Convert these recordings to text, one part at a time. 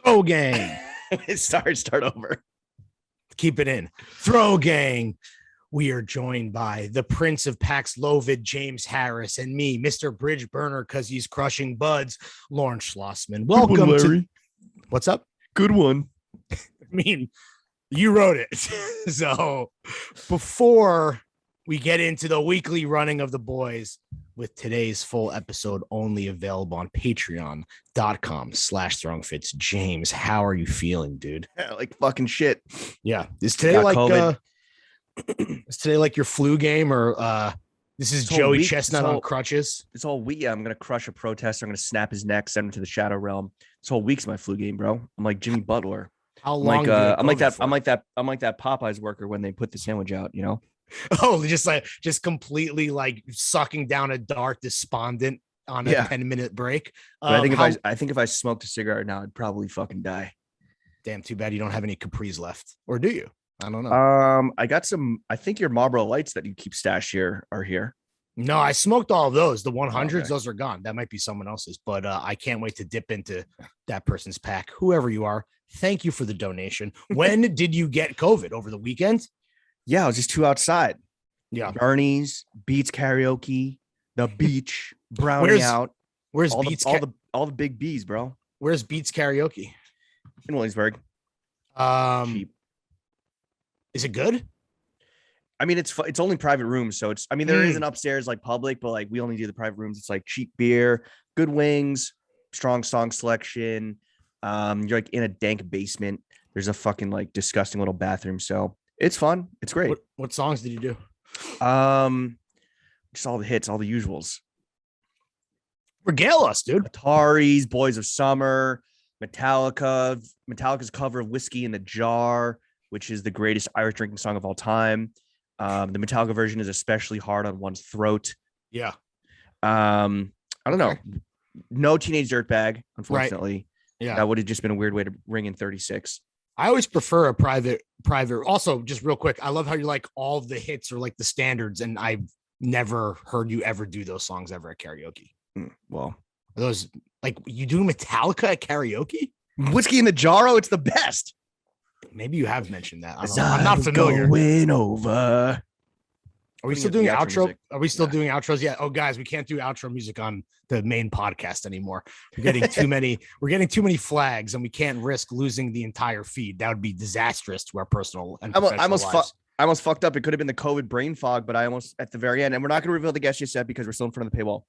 Throw gang. Start over. Keep it in. Throw gang. We are joined by the Prince of Paxlovid, James Harris, and me, Mr. Bridge Burner, because he's crushing buds, Lauren Schlossman. Welcome to. What's up? Good one. I mean, you wrote it. So before we get into the weekly running of the boys, with today's full episode only available on patreon.com/throwingfits. James, how are you feeling, dude? Yeah, like fucking shit. Yeah. Is today is today like your flu game, or this is Joey Chestnut on crutches? This whole week, I'm gonna crush a protester. I'm gonna snap his neck, send him to the shadow realm. This whole week's my flu game, bro. I'm like Jimmy Butler. How long? I'm like that Popeyes worker when they put the sandwich out, you know? Oh, just completely like sucking down a dart, despondent on a 10-minute break. I think if I smoked a cigarette now, I'd probably fucking die. Damn, too bad you don't have any Capris left, or do you? I don't know. I got some. I think your Marlboro Lights that you keep stashed here are here. No, I smoked all of those. The 100s, okay. Those are gone. That might be someone else's, but I can't wait to dip into that person's pack. Whoever you are, thank you for the donation. When did you get COVID? Over the weekend? Yeah, I was just too outside. Yeah. Bernie's, Beats karaoke, the beach, browning out. Where's all Beats? All the big B's, bro. Where's Beats karaoke? In Williamsburg. Cheap. Is it good? I mean, it's only private rooms, so it's. I mean, there is an upstairs like public, but like we only do the private rooms. It's like cheap beer, good wings, strong song selection. You're like in a dank basement. There's a fucking like disgusting little bathroom, so. It's fun. It's great. What songs did you do? Just all the hits, all the usuals. Regale us, dude. Atari's, Boys of Summer, Metallica's cover of Whiskey in the Jar, which is the greatest Irish drinking song of all time. The Metallica version is especially hard on one's throat. Yeah. I don't know. No Teenage Dirtbag, unfortunately. Right. Yeah. That would have just been a weird way to ring in 36. I always prefer a private. Also, just real quick, I love how you like all of the hits or like the standards, and I've never heard you ever do those songs ever at karaoke. Well, are those like you do Metallica at karaoke? Whiskey in the Jar, it's the best. Maybe you have mentioned that. I'm not familiar. Going over. Are we still doing outro? Music. Are we still doing outros? Yeah. Oh, guys, we can't do outro music on the main podcast anymore. We're getting too many. We're getting too many flags, and we can't risk losing the entire feed. That would be disastrous to our personal and professional lives. I almost fucked up. It could have been the COVID brain fog, but I almost at the very end, and we're not going to reveal the guest just yet because we're still in front of the paywall.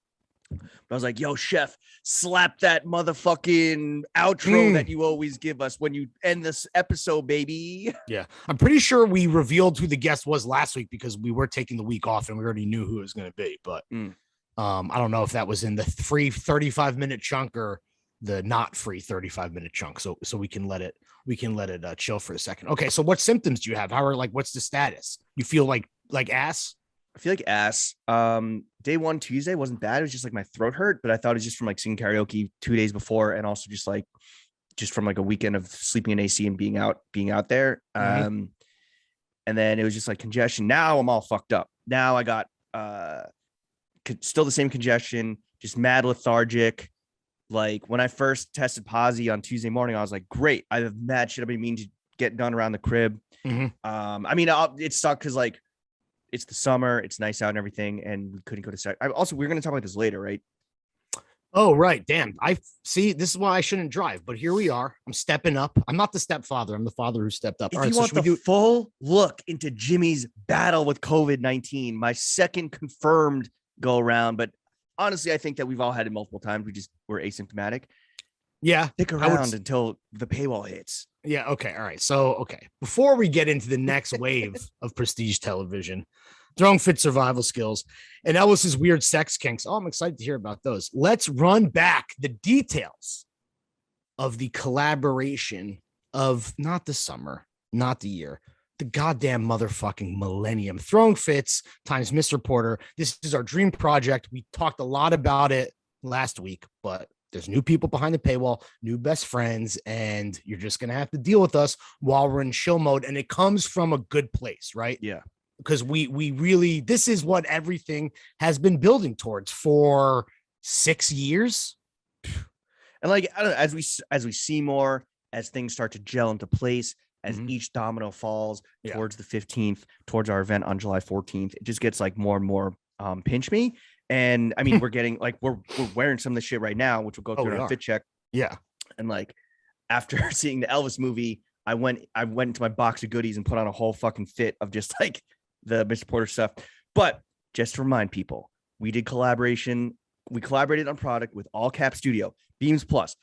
But I was like, yo, chef, slap that motherfucking outro that you always give us when you end this episode, baby. Yeah. I'm pretty sure we revealed who the guest was last week because we were taking the week off and we already knew who it was going to be. But I don't know if that was in the free 35-minute chunk or the not free 35-minute chunk. So we can let it chill for a second. Okay. So what symptoms do you have? What's the status? You feel like ass? I feel like ass. Day one, Tuesday wasn't bad. It was just like my throat hurt, but I thought it was just from like singing karaoke 2 days before, and also just from like a weekend of sleeping in AC and being out there. And then it was just like congestion. Now I'm all fucked up. Now I got still the same congestion, just mad lethargic. Like when I first tested positive on Tuesday morning, I was like, great. I have mad shit I've been meaning to get done around the crib. I mean, it sucked because like. It's the summer, it's nice out and everything, and we couldn't go to sex. We're going to talk about this later, right? Oh, right. Damn. I see. This is why I shouldn't drive, but here we are. I'm stepping up. I'm not the stepfather. I'm the father who stepped up. If you want the full look into Jimmy's battle with COVID-19, my second confirmed go around, but honestly, I think that we've all had it multiple times. We're asymptomatic. Yeah. Stick around until the paywall hits. Yeah. Okay. All right. So, before we get into the next wave of prestige television, Throwing Fit survival skills, and Elvis's weird sex kinks. Oh, I'm excited to hear about those. Let's run back the details of the collaboration of not the summer, not the year, the goddamn motherfucking millennium. Throwing Fits times Mr. Porter. This is our dream project. We talked a lot about it last week, but there's new people behind the paywall, new best friends, and you're just going to have to deal with us while we're in chill mode. And it comes from a good place, right? Yeah. Because we really, this is what everything has been building towards for 6 years. And like, I don't know, as we see more, as things start to gel into place, as each domino falls towards the 15th, towards our event on July 14th, it just gets like more and more pinch me. And I mean, we're getting like, we're wearing some of this shit right now, which will go through our fit check. Yeah. And like, after seeing the Elvis movie, I went into my box of goodies and put on a whole fucking fit of just like the Mr. Porter stuff. But just to remind people, we collaborated on product with All Cap Studio, Beams Plus,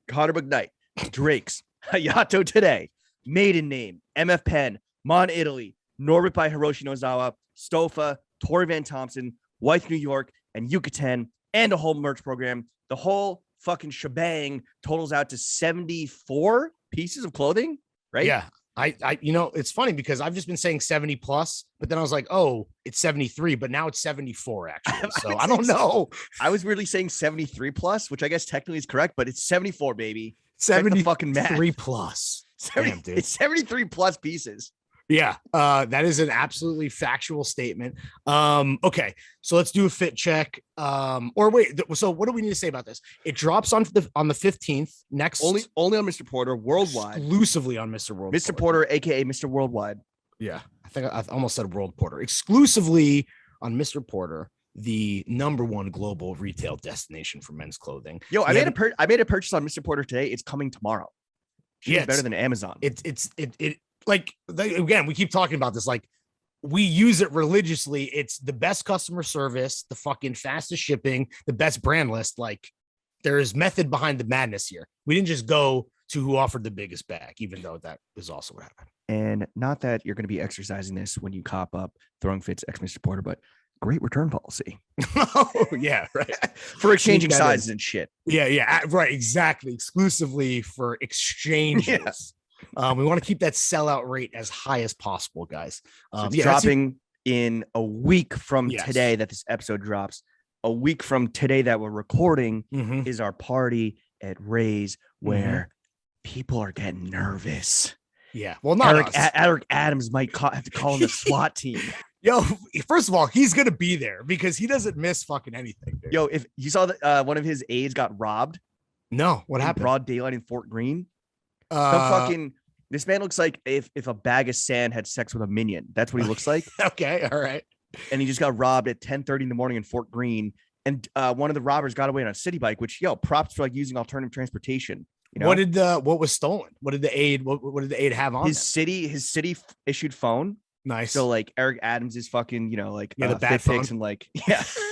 Connor McKnight, Drake's, Hayato Today, Maiden Name, MF Pen, Mon Italy, Norbit by Hiroshi Nozawa, Stofa, Tori Van Thompson, White New York, and Yucatan, and a whole merch program. The whole fucking shebang totals out to 74 pieces of clothing, right? Yeah. I it's funny because I've just been saying 70 plus, but then I was like, oh, it's 73, but now it's 74 actually. So I don't know. I was weirdly saying 73 plus, which I guess technically is correct, but it's 74, baby. 70 fucking math. 3 plus. 70, damn, dude. It's 73 plus pieces. Yeah, that is an absolutely factual statement. Okay, so let's do a fit check. Or wait, so what do we need to say about this? It drops on the 15th next, only on Mr. Porter worldwide, exclusively on Mr. World. Mr. Porter, aka Mr. Worldwide. Yeah, I think I almost said World Porter. Exclusively on Mr. Porter, the #1 global retail destination for men's clothing. Yo, I made a purchase on Mr. Porter today. It's coming tomorrow. It's better than Amazon. It like, again, we keep talking about this, like, we use it religiously. It's the best customer service, the fucking fastest shipping, the best brand list. Like, there is method behind the madness here. We didn't just go to who offered the biggest bag, even though that is also what happened. And not that you're going to be exercising this when you cop up Throwing Fits X Mr. Porter, but great return policy. Oh, yeah, right. For exchanging sizes and shit. Yeah, right, exactly. Exclusively for exchanges. Yes. We want to keep that sellout rate as high as possible, guys. So it's dropping in a week from today that this episode drops. A week from today that we're recording is our party at Ray's, where people are getting nervous. Yeah, well, not Eric Adams might have to call in the SWAT team. Yo, first of all, he's gonna be there because he doesn't miss fucking anything, dude. Yo, if you saw that one of his aides got robbed. No, what happened? Broad daylight in Fort Greene. This man looks like if a bag of sand had sex with a minion. That's what he looks like. Okay, all right. And he just got robbed at 10:30 in the morning in Fort Greene. And one of the robbers got away on a city bike, which, props for like using alternative transportation. You know? What was stolen? What did the aide have on his city issued phone? Nice. So like Eric Adams is fucking, the bat pics and like,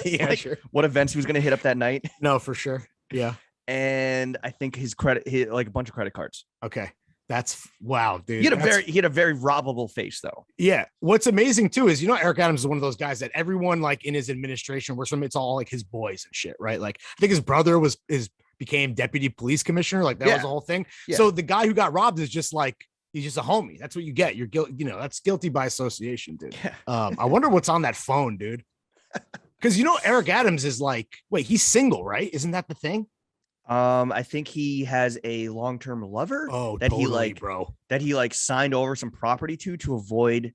like, sure. What events he was going to hit up that night. No, for sure. Yeah. And I think his like a bunch of credit cards. Okay. That's wow, dude. He had a very robbable face though. Yeah. What's amazing too is, Eric Adams is one of those guys that everyone like in his administration works from. It's all like his boys and shit, right? Like I think his brother became deputy police commissioner. Like that was the whole thing. Yeah. So the guy who got robbed is just like, he's just a homie. That's what you get. You're guilty. That's guilty by association, dude. Yeah. I wonder what's on that phone, dude. Because Eric Adams is like, wait, he's single, right? Isn't that the thing? I think he has a long-term lover. Oh, that totally, that he signed over some property to avoid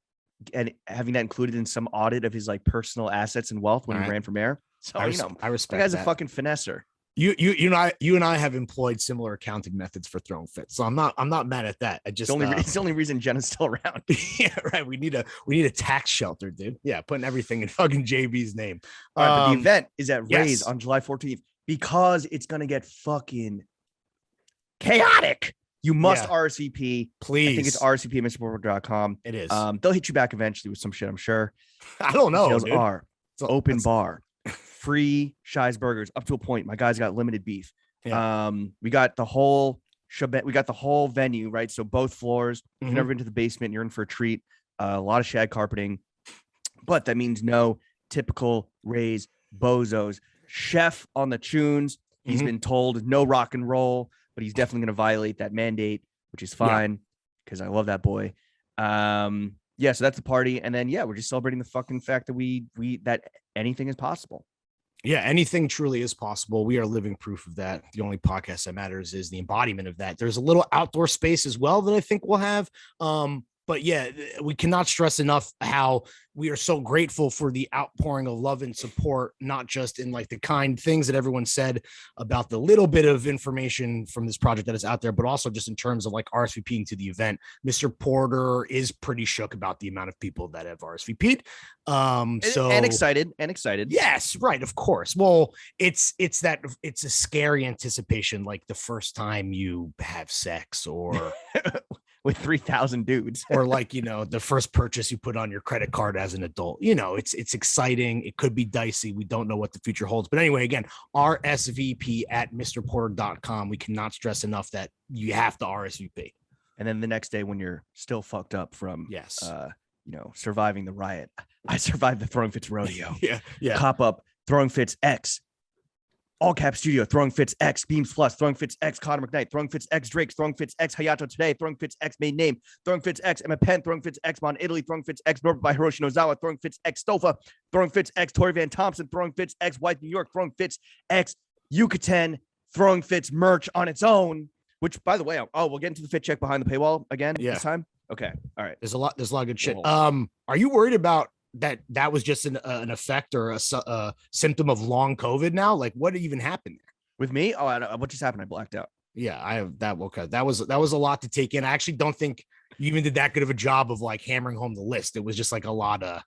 and having that included in some audit of his like personal assets and wealth when he ran for mayor. So I respect that guy's a fucking finesser. You and I have employed similar accounting methods for Throwing Fits, so I'm not mad at that. It's the only reason Jen is still around. Yeah, right. We need a tax shelter, dude. Yeah, putting everything in fucking JB's name. All right, but the event is at Ray's on July 14th because it's gonna get fucking chaotic. You must RSVP. Please. I think it's RSVP at MrPorter.com. It is. They'll hit you back eventually with some shit, I'm sure. I don't know. Details are open bar. Free Shi's burgers up to a point. My guys got limited beef. Yeah. We got the whole venue, right? So both floors. You've never been to the basement. You're in for a treat. A lot of shag carpeting, but that means no typical Ray's bozos. Chef on the tunes. He's been told no rock and roll, but he's definitely going to violate that mandate, which is fine because I love that boy. So that's the party, and then we're just celebrating the fucking fact that we that anything is possible. Yeah, anything truly is possible. We are living proof of that. The only podcast that matters is the embodiment of that. There's a little outdoor space as well that I think we'll have. But yeah, we cannot stress enough how we are so grateful for the outpouring of love and support, not just in like the kind things that everyone said about the little bit of information from this project that is out there, but also just in terms of like RSVPing to the event. Mr. Porter is pretty shook about the amount of people that have RSVP'd. And excited. Yes, right, of course. Well, it's a scary anticipation, like the first time you have sex, or with 3,000 dudes, or like, the first purchase you put on your credit card as an adult. It's exciting. It could be dicey. We don't know what the future holds. But anyway, again, RSVP at MrPorter.com. We cannot stress enough that you have to RSVP. And then the next day, when you're still fucked up from surviving the riot, I survived the Throwing Fits rodeo. Yeah. Cop up, Throwing Fits X. All Cap Studio, Throwing Fits X, Beams Plus, Throwing Fits X, Connor McKnight, Throwing Fits X, Drake, Throwing Fits X, Hayato Today, Throwing Fits X, Main Name, Throwing Fits X, Emma Penn, Throwing Fits X, Mon Italy, Throwing Fits X, Norbert by Hiroshi Nozawa, Throwing Fits X, Stofa, Throwing Fits X, Tori Van Thompson, Throwing Fits X, White New York, Throwing Fits X, Yucatan, Throwing Fits merch on its own, which, by the way, we'll get into the fit check behind the paywall again this time. Okay. All right. There's a lot of good shit. Are you worried about that was just an effect or a symptom of long COVID now? Like, what even happened there? With me? What just happened? I blacked out. Yeah, I have that. Okay, that was a lot to take in. I actually don't think you even did that good of a job of like hammering home the list. It was just like a lot of.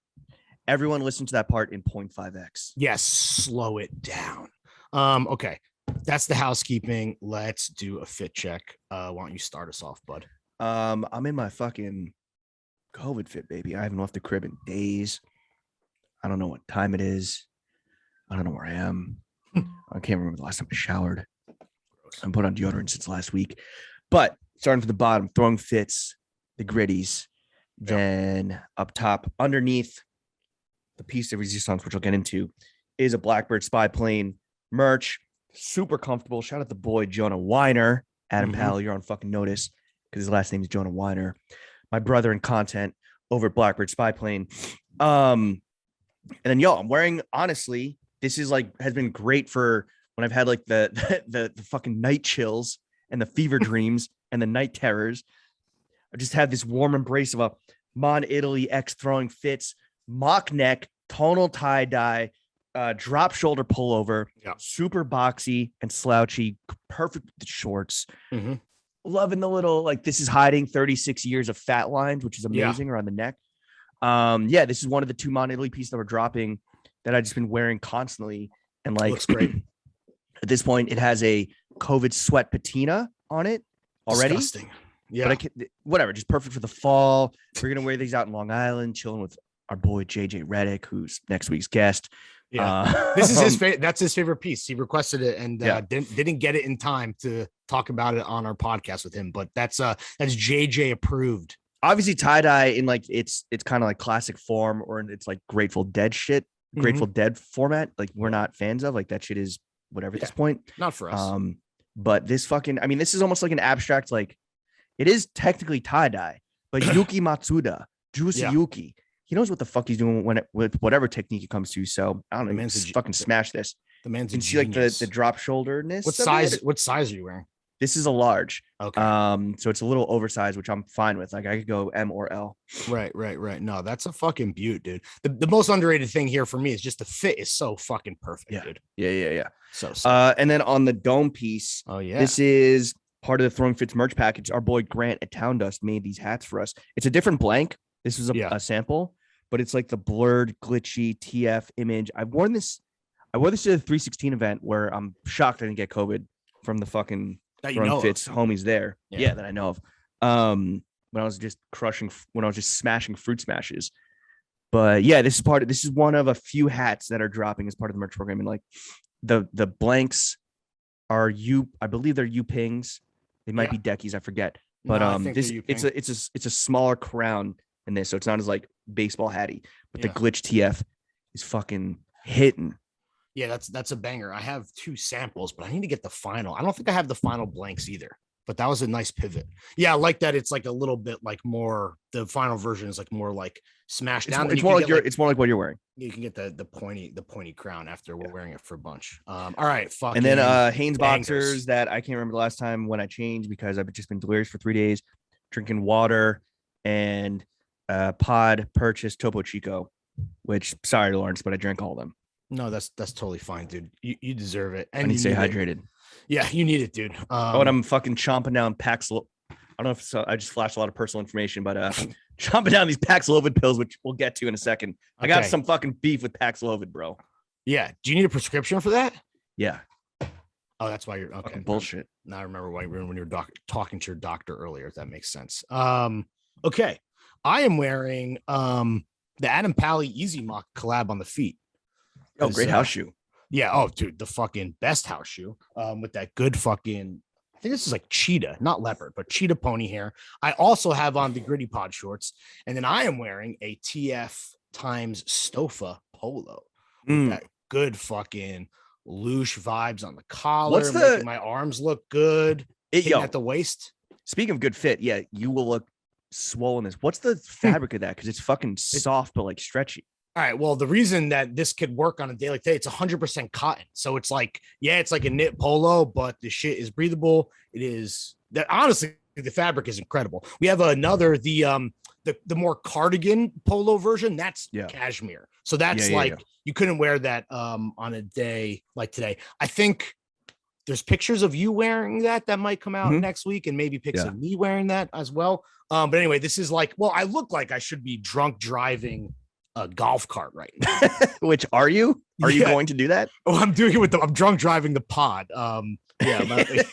Everyone listened to that part in 0.5x. Yes, slow it down. Okay, that's the housekeeping. Let's do a fit check. Why don't you start us off, bud? I'm in my fucking COVID fit, baby. I haven't left the crib in days. I don't know what time it is. I don't know where I am. I can't remember the last time I showered. I put on deodorant since last week. But starting from the bottom, Throwing Fits, the gritties. Then up top, underneath the piece of resistance, which I'll get into, is a Blackbird spy plane merch. Super comfortable. Shout out the boy, Jonah Weiner. Adam Powell, you're on fucking notice because his last name is Jonah Weiner. My brother in content over at Blackbird spy plane. And then, I'm wearing, honestly, this is like has been great for when I've had like the fucking night chills and the fever dreams and the night terrors. I just had this warm embrace of a Mon Italy X Throwing Fits mock neck, tonal tie dye, drop shoulder pullover, super boxy and slouchy, perfect with the shorts. Loving the little, like, this is hiding 36 years of fat lines, which is amazing around the neck. This is one of the 2 Mon Italy pieces that we're dropping that I've just been wearing constantly. And like, looks great. At this point, it has a COVID sweat patina on it already. Disgusting. Yeah. But whatever, just perfect for the fall. We're going to wear these out in Long Island, chilling with our boy, JJ Reddick, who's next week's guest. Yeah. This is that's his favorite piece. He requested it and didn't get it in time to talk about it on our podcast with him, but that's JJ approved. Obviously tie-dye in like it's kind of like classic form, or it's like Grateful Dead shit, Grateful Dead format. Like, we're not fans of, like, that shit is whatever at this point. Not for us. But this this is almost like an abstract, like, it is technically tie-dye, but Yuki Matsuda, Juicy Yuki, he knows what the fuck he's doing with whatever technique it comes to. So I don't know, just fucking smash this. The man's, you can see like the drop shoulderness. What size are you wearing? This is a large. Okay. So it's a little oversized, which I'm fine with. Like, I could go M or L. Right. No, that's a fucking beaut, dude. The most underrated thing here for me is just the fit is so fucking perfect, dude. Yeah. So and then on the dome piece, this is part of the Throwing Fits merch package. Our boy Grant at Town Dust made these hats for us. It's a different blank. This was a sample, but it's like the blurred, glitchy TF image. I wore this to the 316 event where I'm shocked I didn't get COVID from the fucking Throwing Fits homies there. Yeah, that I know of. When I was just smashing fruit smashes. But yeah, this is one of a few hats that are dropping as part of the merch program. And like the blanks are I believe they're U-Pings. They might be Deckies, I forget. But it's a smaller crown in this, so it's not as like baseball hatty. But the glitch TF is fucking hitting. Yeah, that's a banger. I have 2 samples, but I need to get the final. I don't think I have the final blanks either. But that was a nice pivot. Yeah, I like that. It's like a little bit like more. The final version is like more like smashed down. It's more like what you're wearing. You can get the pointy crown after we're wearing it for a bunch. All right, fuck. And then Hanes boxers that I can't remember the last time when I changed because I've just been delirious for 3 days, drinking water. and Pod purchased Topo Chico, which sorry, Lawrence, but I drank all of them. No, that's totally fine, dude. You deserve it. I And need to you stay need it. hydrated. Yeah, you need it, dude. Oh, and I'm fucking chomping down Paxlovid. I don't know if so, I just flashed a lot of personal information, but chomping down these Paxlovid pills, which we'll get to in a second. I got some fucking beef with Paxlovid, bro. Yeah. Do you need a prescription for that? Yeah. Oh, that's why you're okay. Fucking bullshit. Now I remember why when you were talking to your doctor earlier. If that makes sense. Okay. I am wearing the Adam Pally Easy Mock collab on the feet. Oh, great house shoe. Yeah. Oh, dude, the fucking best house shoe. With that good fucking. I think this is like cheetah, not leopard, but cheetah pony hair. I also have on the Gritty Pod shorts, and then I am wearing a TF times Stofa polo. With that good fucking loosh vibes on the collar, making my arms look good. At the waist. Speaking of good fit, yeah, you will look swollen as. What's the fabric of that? Because it's fucking soft but like stretchy. All right. Well, the reason that this could work on a day like today, it's 100% cotton. So it's like, yeah, it's like a knit polo, but the shit is breathable. It is that honestly, the fabric is incredible. We have another, the more cardigan polo version. That's cashmere. So that's you couldn't wear that on a day like today. I think there's pictures of you wearing that might come out next week, and maybe pics of me wearing that as well. But anyway, this is like, well, I look like I should be drunk driving a golf cart right now. Which are you? Are you going to do that? Oh, I'm doing it with I'm drunk driving the pod. It's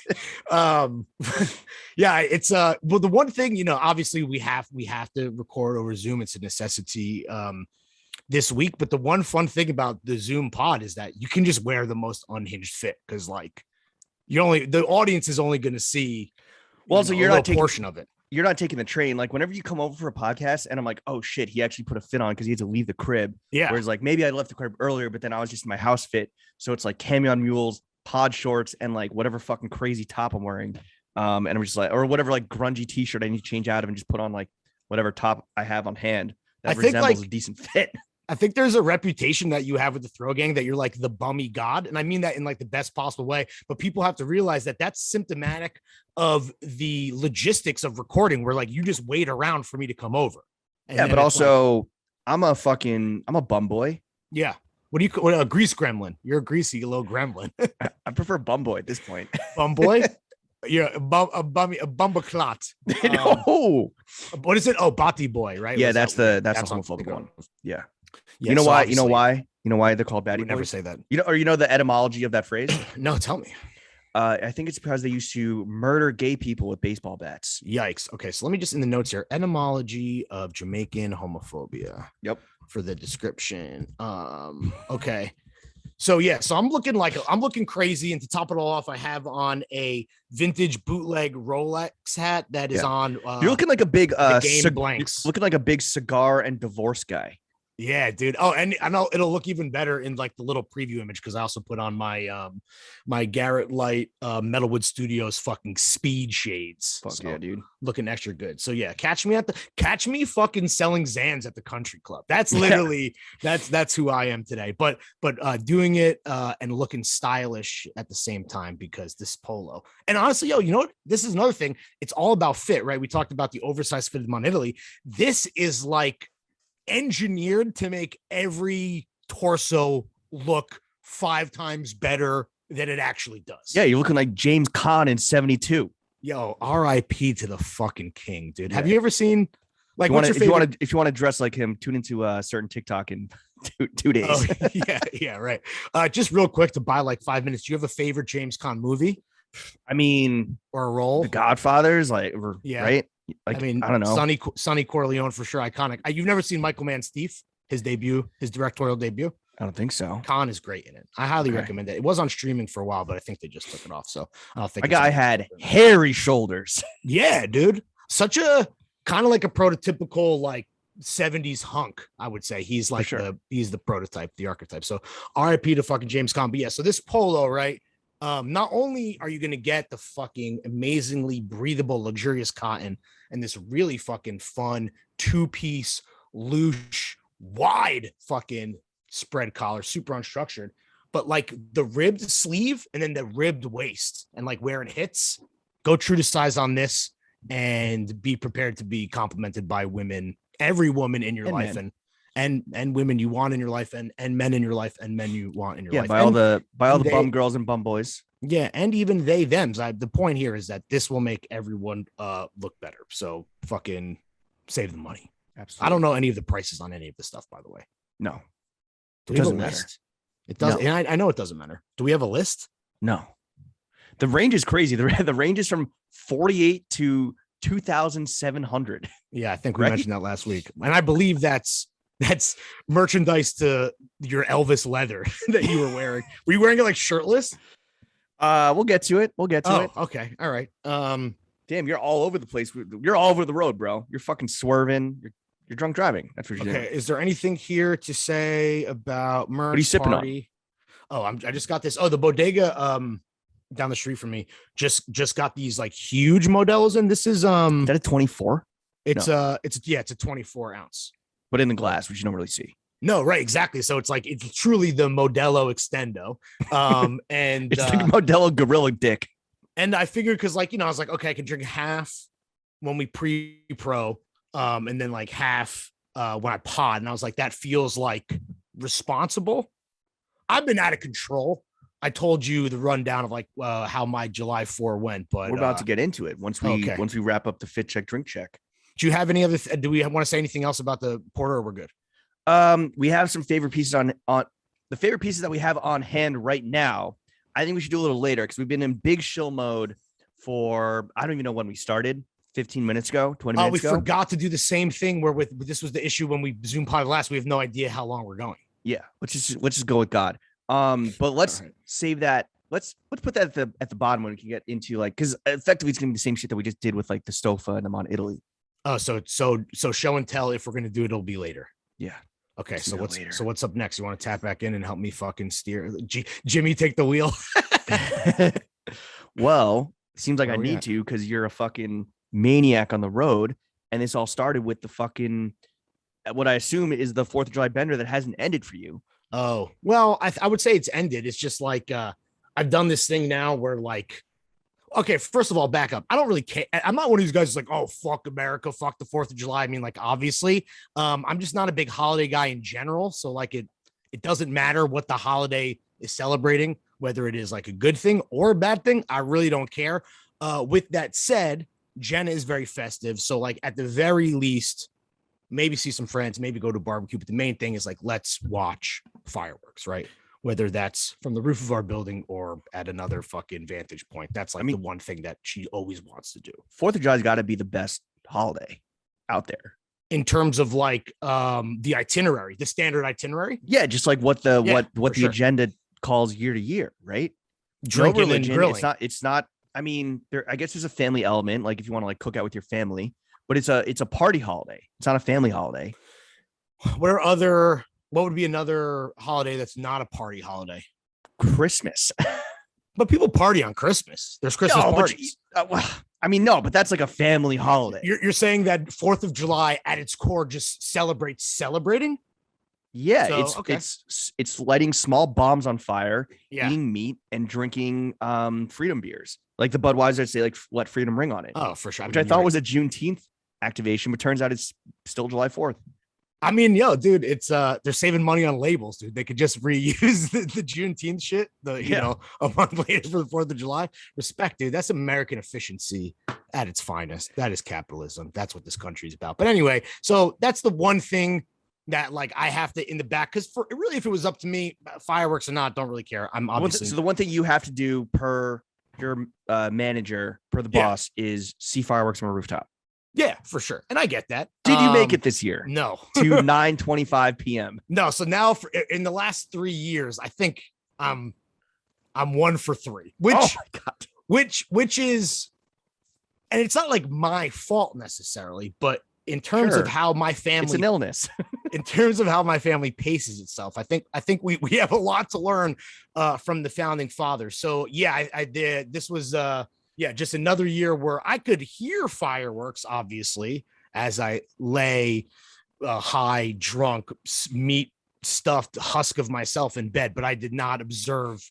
well, the one thing, obviously we have to record over Zoom. It's a necessity this week, but the one fun thing about the Zoom pod is that you can just wear the most unhinged fit, because like the audience is only going to see so you're not taking portion of it. You're not taking the train. Like whenever you come over for a podcast and I'm like, oh shit, he actually put a fit on because he had to leave the crib. Yeah. Whereas like maybe I left the crib earlier, but then I was just in my house fit. So it's like camion mules, pod shorts, and like whatever fucking crazy top I'm wearing. And I'm just like, or whatever like grungy t-shirt I need to change out of and just put on like whatever top I have on hand that resembles a decent fit. I think there's a reputation that you have with the Throw Gang that you're like the bummy god. And I mean that in like the best possible way, but people have to realize that that's symptomatic of the logistics of recording, where like you just wait around for me to come over. And but also like, I'm a bum boy. Yeah. What a grease gremlin. You're a greasy little gremlin. I prefer bum boy at this point. Bum boy? Yeah, a bumbaclot. No. What is it? Oh, Bati boy, right? Yeah, that's the homophobic one. Yeah. Yeah, you know why? You know why they're called baddie boys? Never say that. You know the etymology of that phrase? No, tell me. I think it's because they used to murder gay people with baseball bats. Yikes. Okay, so let me just in the notes here. Etymology of Jamaican homophobia. Yep. For the description. Okay. So I'm looking crazy, and to top it all off, I have on a vintage bootleg Rolex hat that is on. You're looking like a big blanks. Looking like a big cigar and divorce guy. Yeah, dude. Oh, and I know it'll look even better in like the little preview image, because I also put on my my Garrett Light Metalwood Studios fucking speed shades. Fuck yeah, dude. Looking extra good. So yeah, catch me fucking selling Xans at the country club. That's literally that's who I am today. But doing it and looking stylish at the same time, because this polo. And honestly, you know what? This is another thing. It's all about fit, right? We talked about the oversized fitted Mount Italy. This is like engineered to make every torso look 5 times better than it actually does. Yeah, you're looking like James Caan in 72. Yo, R.I.P. to the fucking king, dude. Have you ever seen like if you want to dress like him, tune into a certain TikTok in 2 days. Oh, yeah, right. Just real quick to buy like 5 minutes. Do you have a favorite James Caan movie? I mean, or a role? The Godfathers, right? Like, I mean, I don't know. Sonny Corleone for sure. Iconic. You've never seen Michael Mann's Thief, his directorial debut? I don't think so. Caan is great in it. I highly recommend it. It was on streaming for a while, but I think they just took it off. So I don't think my guy had hairy shoulders. Yeah, dude. Such a kind of like a prototypical like 70s hunk, I would say. He's like he's the prototype, the archetype. So RIP to fucking James Caan. But yeah, so this polo, right? Not only are you going to get the fucking amazingly breathable, luxurious cotton and this really fucking fun 2-piece, loose, wide fucking spread collar, super unstructured, but like the ribbed sleeve and then the ribbed waist and like where it hits, go true to size on this. and be prepared to be complimented by women, every woman in your And life, men. and women you want in your life, and men in your life, and men you want in your life. By all the they, bum girls and bum boys. Yeah, and even they thems. The point here is that this will make everyone look better. So fucking save the money. Absolutely. I don't know any of the prices on any of this stuff, by the way. No. Do we have a list? It doesn't. No. And I know it doesn't matter. Do we have a list? No. The range is crazy. The range is from 48 to 2,700. Yeah, I think we mentioned that last week. And I believe that's merchandise to your Elvis leather that you were wearing. Were you wearing it like shirtless? We'll get to it. Okay. All right. Damn, you're all over the place. You're all over the road, bro. You're fucking swerving. You're drunk driving. That's what you're doing. Okay. Is there anything here to say about merch? What are you sipping on? Oh, I just got this. Oh, the bodega down the street from me just got these like huge Modelos, and this is that a 24? It's a 24 ounce. But in the glass, which you don't really see. No, right, exactly. So it's truly the Modelo Extendo. And it's the Modelo Gorilla Dick. And I figured because I was like, okay, I can drink half when we pre-pro, and then like half when I pod. And I was like, that feels like responsible. I've been out of control. I told you the rundown of how my July 4 went, but we're about to get into it once we wrap up the fit check, drink check. Do you have any other? Do we want to say anything else about the porter, or we're good? We have some favorite pieces on the favorite pieces that we have on hand right now. I think we should do a little later because we've been in big shill mode for, I don't even know when we started, 15 minutes ago, 20 minutes ago. We forgot to do the same thing where this was the issue when we Zoom pod last. We have no idea how long we're going. Yeah, let's just go with God. But let's save that. Let's put that at the bottom when we can get into because effectively it's gonna be the same shit that we just did with the Stofa and them on Italy. Oh, so show and tell. If we're gonna do it, it'll be later. Yeah. Okay, so what's up next? You want to tap back in and help me fucking steer? Jimmy, take the wheel. Well, it seems like I need to because you're a fucking maniac on the road, and this all started with the fucking what I assume is the 4th of July bender that hasn't ended for you. Oh, well, I would say it's ended. It's just I've done this thing now where okay, first of all, back up. I don't really care. I'm not one of these guys who's like, oh, fuck America, fuck the 4th of July. I mean, obviously, I'm just not a big holiday guy in general. So it doesn't matter what the holiday is celebrating, whether it is a good thing or a bad thing. I really don't care. With that said, Jenna is very festive. So at the very least, maybe see some friends, maybe go to a barbecue. But the main thing is let's watch fireworks, right? Whether that's from the roof of our building or at another fucking vantage point. That's the one thing that she always wants to do. 4th of July's got to be the best holiday out there. In terms of the itinerary, the standard itinerary. Yeah, just what the agenda calls year to year, right? Drinking and grilling. It's not, I mean, I guess there's a family element, if you want to cook out with your family, but it's a party holiday. It's not a family holiday. What would be another holiday that's not a party holiday? Christmas. But people party on Christmas. There's Christmas parties. No, but that's a family holiday. You're saying that 4th of July at its core just celebrates celebrating? Yeah, it's lighting small bombs on fire, eating meat, and drinking freedom beers. Like the Budweiser say let freedom ring on it. Oh, for sure. Which I thought was a Juneteenth activation, but turns out it's still July 4th. I mean, dude, it's they're saving money on labels, dude. They could just reuse the Juneteenth shit, a month later for the 4th of July. Respect, dude. That's American efficiency at its finest. That is capitalism. That's what this country is about. But anyway, so that's the one thing that I have to in the back, because if it was up to me, fireworks or not, don't really care. I'm obviously so the one thing you have to do per your manager, per the boss, is see fireworks from a rooftop. Yeah, for sure. And I get that. Did you make it this year? No. To 9:25 p.m. No. So now in the last 3 years, I think I'm 1 for 3, which, oh my God. which is, and it's not my fault necessarily, but in terms of how my family, it's an illness. In terms of how my family paces itself, I think we have a lot to learn from the founding fathers. So yeah, I did. This was just another year where I could hear fireworks, obviously, as I lay high, drunk, meat stuffed husk of myself in bed, but I did not observe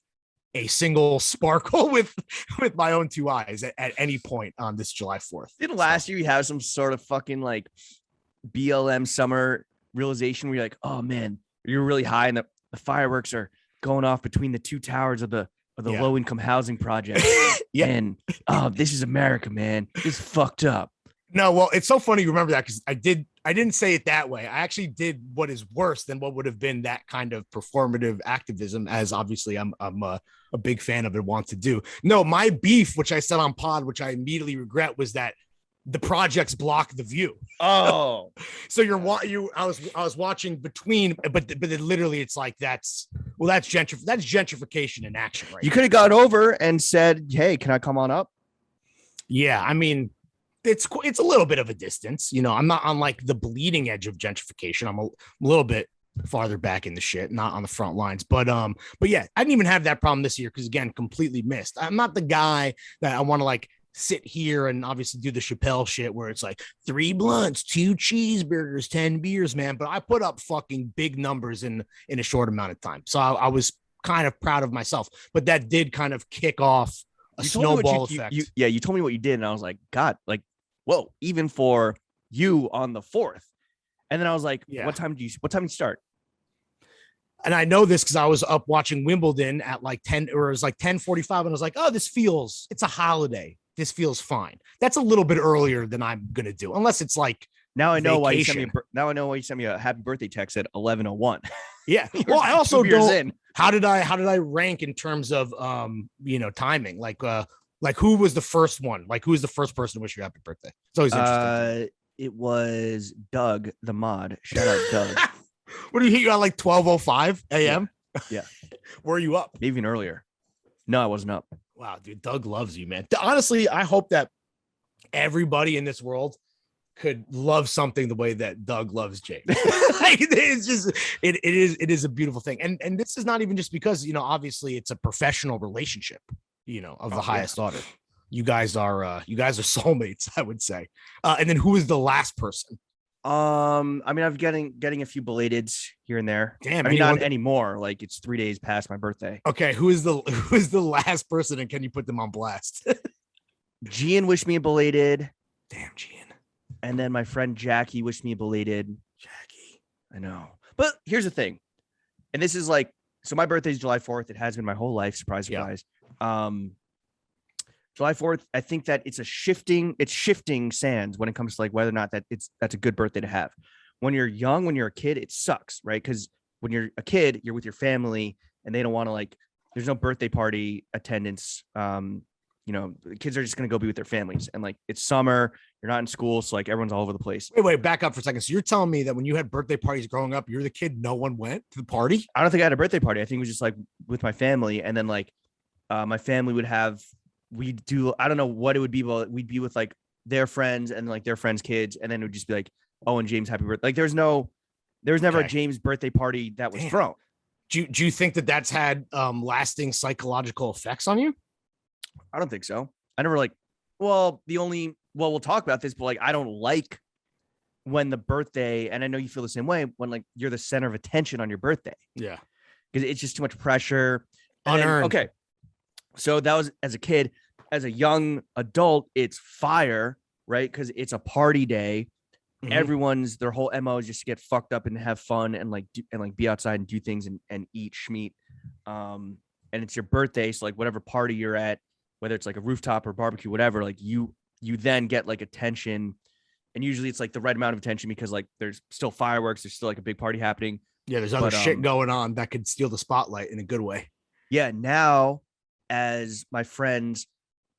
a single sparkle with my own two eyes at any point on this July 4th. Didn't last year you have some sort of fucking like BLM summer realization where you're like, oh man, you're really high and the fireworks are going off between the two towers of the low income housing project. Yeah. And this is America, man. It's fucked up. No, well, it's so funny you remember that because I didn't say it that way. I actually did what is worse than what would have been that kind of performative activism, as obviously I'm a big fan of and want to do. No, my beef, which I said on pod, which I immediately regret, was that the projects block the view. Oh, so I was watching between, but literally it's like that's gentrification in action, right? You could have gone over and said, hey, can I come on up? Yeah, I mean, it's a little bit of a distance, you know. I'm not on like the bleeding edge of gentrification. I'm a little bit farther back in the shit, not on the front lines. But yeah, I didn't even have that problem this year because again, completely missed. I'm not the guy that I want to like sit here and obviously do the Chappelle shit where it's like 3 blunts, 2 cheeseburgers, 10 beers, man. But I put up fucking big numbers in a short amount of time, so I was kind of proud of myself. But that did kind of kick off a snowball effect. You told me what you did, and I was like, God, like. Whoa, even for you on the 4th. And then I was like, what time did you start? And I know this because I was up watching Wimbledon at like 10, or it was like 10:45. And I was like, oh, it's a holiday. This feels fine. That's a little bit earlier than I'm going to do, unless it's like now I know vacation. Why you sent me a happy birthday text at 11:01. Yeah. Well, I also don't, how did I rank in terms of, timing? Like who was the first one? Like who was the first person to wish you happy birthday? It's always interesting. It was Doug, the mod. Shout out Doug. What do you hit you at like 12:05 a.m.? Yeah. Were you up? Maybe even earlier. No, I wasn't up. Wow, dude, Doug loves you, man. Honestly, I hope that everybody in this world could love something the way that Doug loves James. Like it's just it is a beautiful thing. And this is not even just because, obviously it's a professional relationship. Of the highest order. You guys are soulmates, I would say. And then who is the last person? I mean, I'm getting a few belateds here and there. Damn, I mean, not anymore. Like it's 3 days past my birthday. Okay, who is the last person, and can you put them on blast? Gian wished me a belated. Damn, Gian. And then my friend Jackie wished me a belated. Jackie. I know. But here's the thing. And this is like, so my birthday is July 4th. It has been my whole life. Surprise. July 4th, I think that it's shifting sands when it comes to like whether or not that's a good birthday to have. When you're young, when you're a kid, it sucks, right? Because when you're a kid, you're with your family and they don't want to like, there's no birthday party attendance. The kids are just going to go be with their families, and like it's summer, you're not in school. So like everyone's all over the place. Wait, back up for a second. So you're telling me that when you had birthday parties growing up, you're the kid, no one went to the party? I don't think I had a birthday party. I think it was just like with my family. And then like my family would have, I don't know what it would be, but we'd be with like their friends and like their friends' kids. And then it would just be like, oh, and James, happy birthday. Like there was never a James birthday party that was thrown. Do you think that that's had lasting psychological effects on you? I don't think so. I never we'll talk about this, but like, I don't like when the birthday, and I know you feel the same way, when like you're the center of attention on your birthday. Yeah. Because it's just too much pressure. Unearned. Okay. So that was as a kid. As a young adult, it's fire, right? Because it's a party day. Mm-hmm. Their whole MO is just to get fucked up and have fun and be outside and do things and eat schmeat. And it's your birthday. So like whatever party you're at, whether it's like a rooftop or barbecue, whatever, like you then get like attention. And usually it's like the right amount of attention because like there's still fireworks. There's still like a big party happening. Yeah. There's other shit going on that could steal the spotlight in a good way. Yeah. Now, as my friends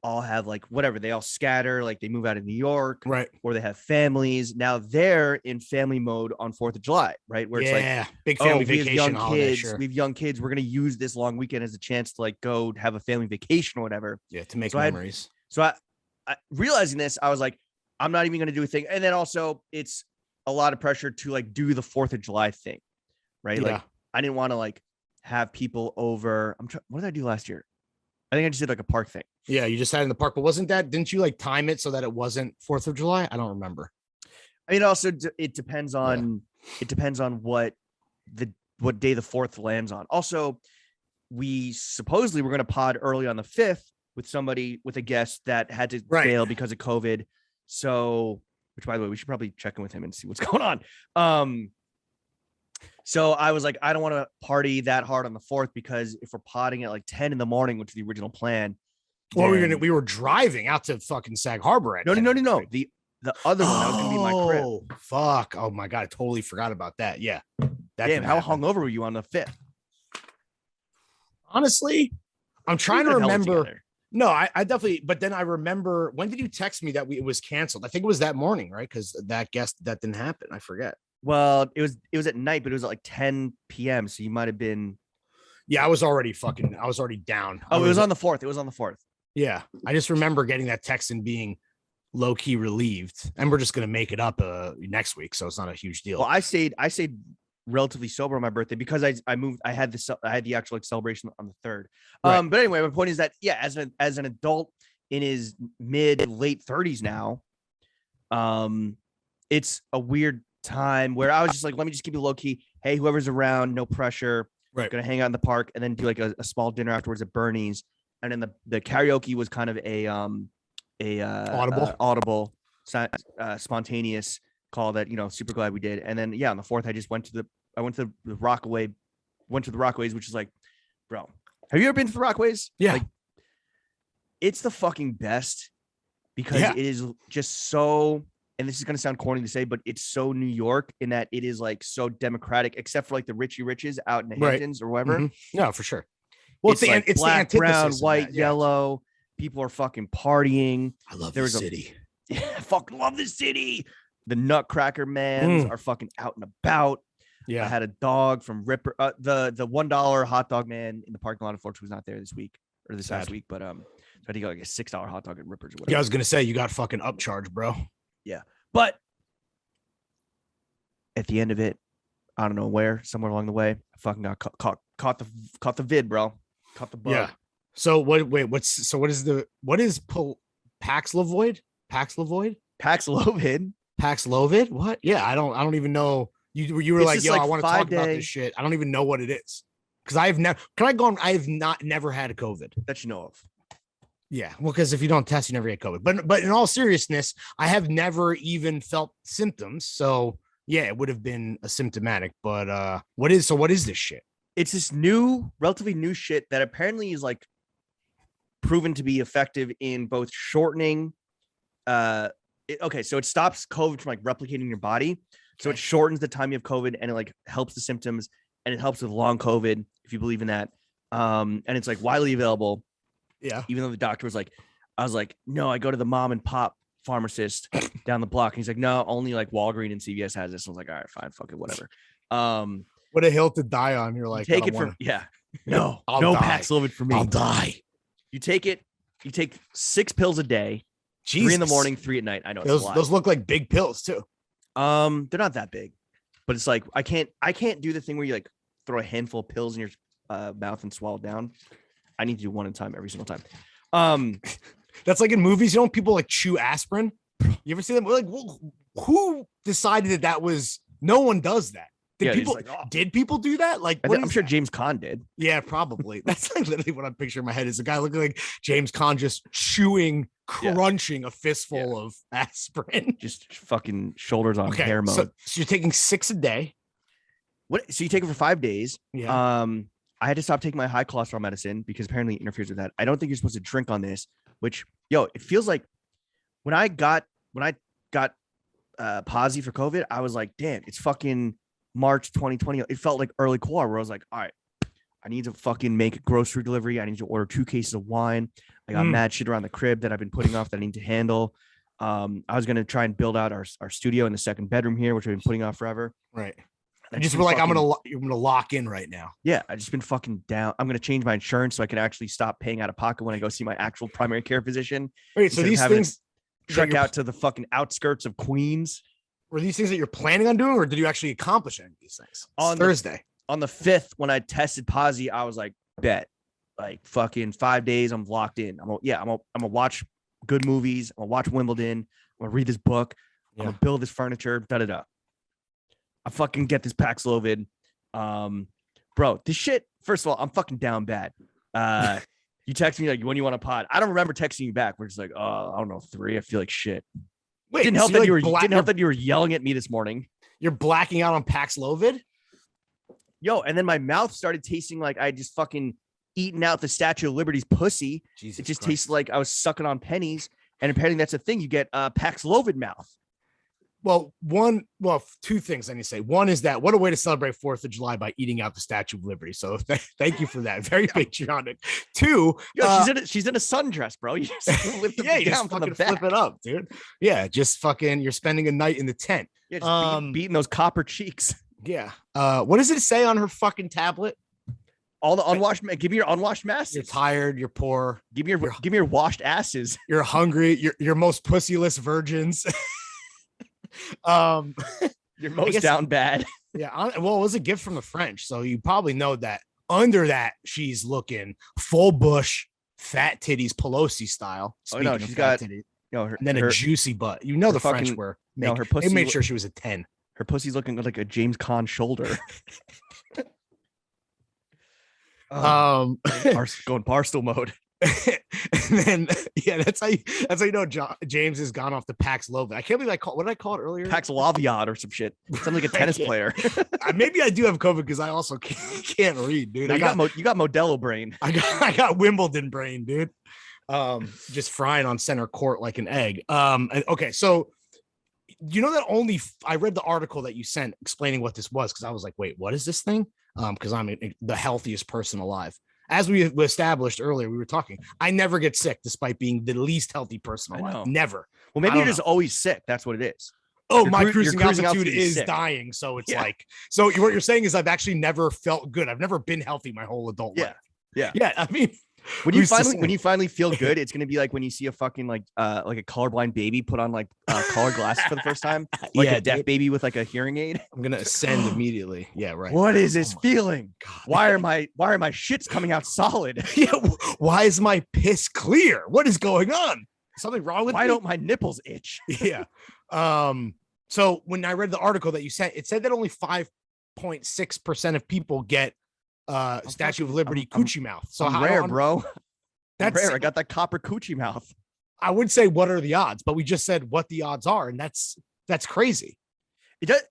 all have like whatever, they all scatter, like they move out of New York, right? Or they have families. Now they're in family mode on 4th of July, right? Where it's like big family vacation. We have young holiday, kids. Sure. We have young kids. We're gonna use this long weekend as a chance to like go have a family vacation or whatever. Yeah, to make memories. I realizing this, I was like, I'm not even gonna do a thing. And then also, it's a lot of pressure to like do the 4th of July thing, right? Yeah. Like I didn't want to like have people over. What did I do last year? I think I just did like a park thing. Yeah, you just had it in the park, but didn't you like time it so that it wasn't 4th of July? I don't remember. I mean, also it depends on what day the 4th lands on. Also, we supposedly were going to pod early on the 5th with a guest that had to bail because of COVID. So, which by the way, we should probably check in with him and see what's going on. So I was like, I don't want to party that hard on the 4th because if we're potting at like 10 in the morning, which is the original plan. Well, we were driving out to fucking Sag Harbor at no. The other one that was going to be my crib. Oh, fuck. Oh my God. I totally forgot about that. Yeah. Damn, how hungover were you on the 5th? Honestly, I'm trying to remember. No, I definitely, but then I remember, when did you text me that it was canceled? I think it was that morning, right? Because that didn't happen. I forget. Well, it was at night, but it was at like 10 p.m. So you might have been. Yeah, I was already down. Oh, it was on the 4th. It was on the 4th. Yeah. I just remember getting that text and being low key relieved, and we're just going to make it up next week. So it's not a huge deal. Well, I stayed relatively sober on my birthday because I moved. I had the actual celebration on the 3rd. But anyway, my point is that, yeah, as an adult in his late 30s now, it's a weird time where I was just like, let me just keep it low key. Hey, whoever's around, no pressure. Right. Gonna hang out in the park and then do like a small dinner afterwards at Bernie's. And then the karaoke was kind of a audible, spontaneous call that, super glad we did. And then, yeah, on the 4th, I went to the Rockaways, which is like, bro, have you ever been to the Rockaways? Yeah. Like, it's the fucking best because it is just so, and this is going to sound corny to say, but it's so New York in that it is like so democratic, except for like the Richie Riches out in the Hamptons or whatever. Mm-hmm. No, for sure. Well, it's black, brown, white, yellow. People are fucking partying. I love the city. I fucking love the city. The Nutcracker mans are fucking out and about. Yeah, I had a dog from Ripper. The $1 hot dog man in the parking lot, unfortunately, was not there this week or this last week. But so I think like a $6 hot dog at Rippers or whatever. Yeah, I was gonna say you got fucking upcharged, bro. Yeah, but at the end of it, I don't know where, somewhere along the way, I fucking got caught the vid, bro. Caught the bug. Yeah. So what is Paxlovid? Paxlovid? What? Yeah, I don't even know. You were like, yo, I want to talk about this shit. I don't even know what it is. Because I have never had a COVID. That you know of. Yeah. Well, because if you don't test, you never get COVID. But in all seriousness, I have never even felt symptoms. So yeah, it would have been asymptomatic. But what is this shit? It's this relatively new shit that apparently is like proven to be effective in both shortening. So it stops COVID from like replicating in your body. So it shortens the time you have COVID and it like helps the symptoms and it helps with long COVID, if you believe in that. And it's like widely available. Yeah. Even though the doctor was like, I was like, no, I go to the mom and pop pharmacist down the block. And he's like, no, only like Walgreens and CVS has this. I was like, all right, fine, fuck it, whatever. What a hill to die on. You're like, take it no Paxlovid for me. I'll die. You take 6 pills a day. Jesus. 3 in the morning, 3 at night. I know those look like big pills too. They're not that big, but it's like I can't do the thing where you like throw a handful of pills in your mouth and swallow down. I need to do one at a time every single time. That's like in movies, people like chew aspirin. You ever see them? Like, who decided that was? No one does that. Did people do that? Like, I'm sure James Caan did. Yeah, probably. That's like literally what I'm picturing in my head is a guy looking like James Caan just crunching a fistful of aspirin. Just fucking shoulders on hair mode. So you're taking 6 a day. What? So you take it for 5 days. Yeah. I had to stop taking my high cholesterol medicine because apparently it interferes with that. I don't think you're supposed to drink on this, which, it feels like when I got posy for COVID, I was like, damn, it's fucking March 2020. It felt like early core where I was like, all right, I need to fucking make a grocery delivery. I need to order 2 cases of wine. I got mad shit around the crib that I've been putting off that I need to handle. I was going to try and build out our studio in the 2nd bedroom here, which I've been putting off forever. Right. I just feel like you're going to lock in right now. Yeah. I just been fucking down. I'm going to change my insurance so I can actually stop paying out of pocket when I go see my actual primary care physician. Wait, so these things trek out to the fucking outskirts of Queens. Were these things that you're planning on doing, or did you actually accomplish any of these things? On Thursday. On the 5th, when I tested posy, I was like, bet. Like fucking 5 days, I'm locked in. I'm gonna watch good movies. I'm gonna watch Wimbledon. I'm gonna read this book. I'm gonna build this furniture. I fucking get this Paxlovid. bro, this shit. First of all, I'm fucking down bad. You text me like, when you want a pod. I don't remember texting you back. We're just like, oh, I don't know, 3. I feel like shit. Wait, didn't help that you were yelling at me this morning. You're blacking out on Paxlovid? Yo, and then my mouth started tasting like I just fucking eaten out the Statue of Liberty's pussy. Jesus it just Christ. tasted like I was sucking on pennies. And apparently that's a thing. You get Paxlovid mouth. Well, two things I need to say. One is that what a way to celebrate 4th of July by eating out the Statue of Liberty. So thank you for that. Very patriotic. 2, she's in a sundress, bro. You just lift you just fucking flip it up, dude. Yeah, just fucking you're spending a night in the tent. Yeah, just beating those copper cheeks. Yeah. What does it say on her fucking tablet? All the unwashed men. Give me your unwashed masses. You're tired. You're poor. Give me your washed asses. You're hungry. You're most pussyless virgins. You're most down bad. Yeah. Well, it was a gift from the French, so you probably know that under that she's looking full bush, fat titties, Pelosi style. Speaking of fat titties, and then a juicy butt. You know the French were. Her pussy. They made sure she was a 10. Her pussy's looking like a James Caan shoulder. Going Barstool mode. And then that's how you know James has gone off the Paxlovid. I can't believe what did I call it earlier? Paxlovid or some shit. Sounds like a tennis player. Maybe I do have COVID because I also can't read, dude. No, you got Modelo brain. I got Wimbledon brain, dude. Just frying on center court like an egg. Okay, so you know that I read the article that you sent explaining what this was because I was like, wait, what is this thing? Because I'm the healthiest person alive. As we established earlier, we were talking. I never get sick despite being the least healthy person alive. Never. Well, maybe you're just always sick. That's what it is. Oh, my cruising altitude is dying. So it's so what you're saying is I've actually never felt good. I've never been healthy my whole adult life. Yeah. I mean, when you finally feel good, it's gonna be like when you see a fucking like a colorblind baby put on like color glasses for the first time, like a deaf baby with like a hearing aid. I'm gonna ascend immediately. Yeah, right. What is this feeling? God. Why are my shits coming out solid? Yeah. Why is my piss clear? What is going on? Something wrong with me? Why don't my nipples itch? Yeah. So when I read the article that you sent, it said that only 5.6% of people get Statue of Liberty coochie mouth. So how rare, bro. That's rare. I got that copper coochie mouth. I would say what are the odds, but we just said what the odds are, and that's crazy. It does.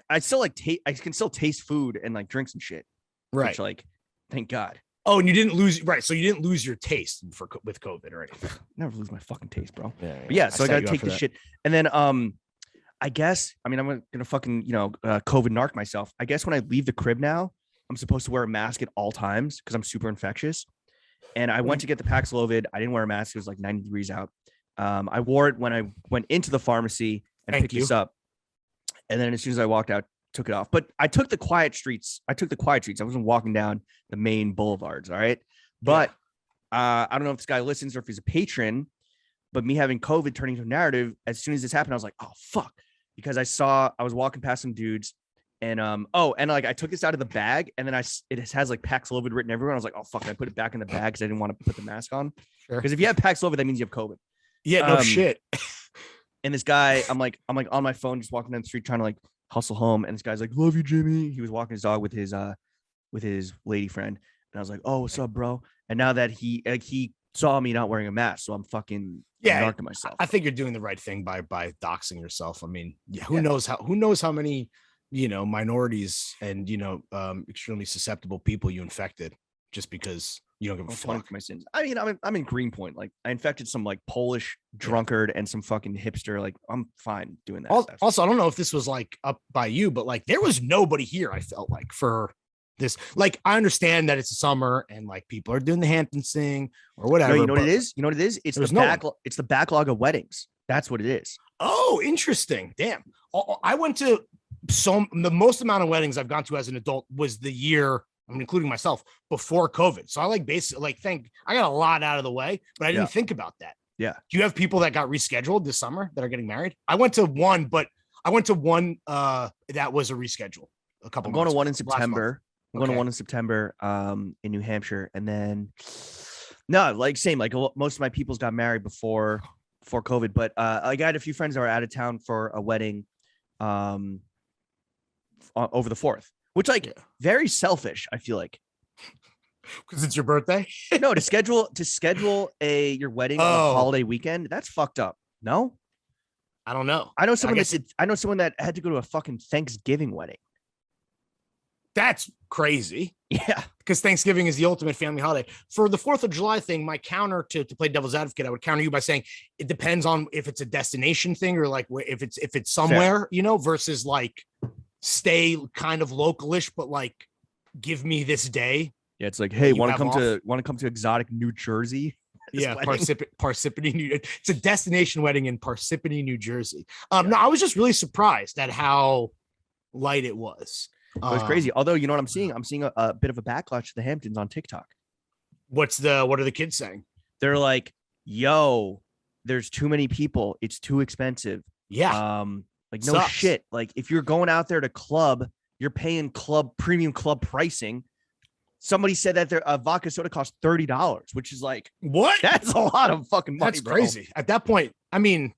I still I can still taste food and like drinks and shit. Right. Which, like, thank God. Oh, and you didn't lose So you didn't lose your taste with COVID or anything. Never lose my fucking taste, bro. Yeah. So I gotta take this shit, and then I guess I'm gonna fucking COVID narc myself. I guess when I leave the crib now, I'm supposed to wear a mask at all times because I'm super infectious. And I went to get the Paxlovid. I didn't wear a mask. It was like 90 degrees out. I wore it when I went into the pharmacy and picked this up. And then as soon as I walked out, took it off. But I took the quiet streets. I wasn't walking down the main boulevards. All right. But I don't know if this guy listens or if he's a patron, but me having COVID turning into a narrative, as soon as this happened, I was like, oh, fuck. Because I was walking past some dudes. And like I took this out of the bag, and then it has like Paxlovid written everywhere. I was like, oh fuck, I put it back in the bag because I didn't want to put the mask on. Because if you have Paxlovid, that means you have COVID. Yeah, no shit. And this guy, I'm like on my phone, just walking down the street trying to like hustle home. And this guy's like, love you, Jimmy. He was walking his dog with his lady friend, and I was like, oh, what's up, bro? And now that he saw me not wearing a mask, so I'm fucking narking myself. I think you're doing the right thing by doxing yourself. I mean, who knows how many minorities and extremely susceptible people you infected just because you don't give a fuck for my sins. I mean, I'm in Greenpoint. Like I infected some like Polish drunkard and some fucking hipster. Like I'm fine doing that. Also, I don't know if this was like up by you, but like there was nobody here. I felt like for this, like I understand that it's summer and like people are doing the Hamptons thing or whatever. No, you know what it is? You know what it is? It's the backlog of weddings. That's what it is. Oh, interesting. Damn. I went to the most amount of weddings I've gone to as an adult was the year, including myself, before COVID. So I basically I got a lot out of the way, but I didn't think about that. Yeah. Do you have people that got rescheduled this summer that are getting married? I went to one that was a reschedule a couple. I'm going to one in September. I'm going to one in September in New Hampshire. And then most of my people's got married before COVID, but I got a few friends that were out of town for a wedding over the 4th. which like very selfish. I feel like because it's your birthday. no, to schedule your wedding on a holiday weekend. That's fucked up. No, I don't know. I know someone that had to go to a fucking Thanksgiving wedding. That's crazy. Yeah. Because Thanksgiving is the ultimate family holiday. For the 4th of July thing, my counter to play devil's advocate, I would counter you by saying it depends on if it's a destination thing or like if it's somewhere, versus like stay kind of localish, but like give me this day. Yeah, it's like, hey, want to come to exotic New Jersey? Yeah, Parsippany. It's a destination wedding in Parsippany, New Jersey. No, I was just really surprised at how light it was. It was crazy. Although, you know what I'm seeing? I'm seeing a bit of a backlash to the Hamptons on TikTok. What are the kids saying? They're like, yo, there's too many people. It's too expensive. Yeah. Like no shit. Like if you're going out there to club, you're paying premium club pricing. Somebody said that their vodka soda costs $30, which is like, what? That's a lot of fucking money. That's crazy. At that point, I mean,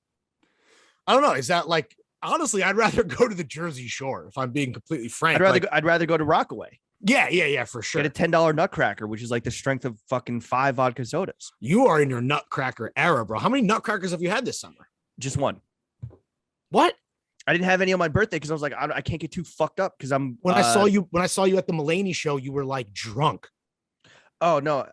I don't know. Is that like, honestly, I'd rather go to the Jersey Shore if I'm being completely frank. I'd rather go to Rockaway. Yeah, for sure. Get a $10 nutcracker, which is like the strength of fucking 5 vodka sodas. You are in your nutcracker era, bro. How many nutcrackers have you had this summer? Just one. What? I didn't have any on my birthday because I was like, I can't get too fucked up because I'm. When I saw you at the Mulaney show, you were like drunk. Oh no,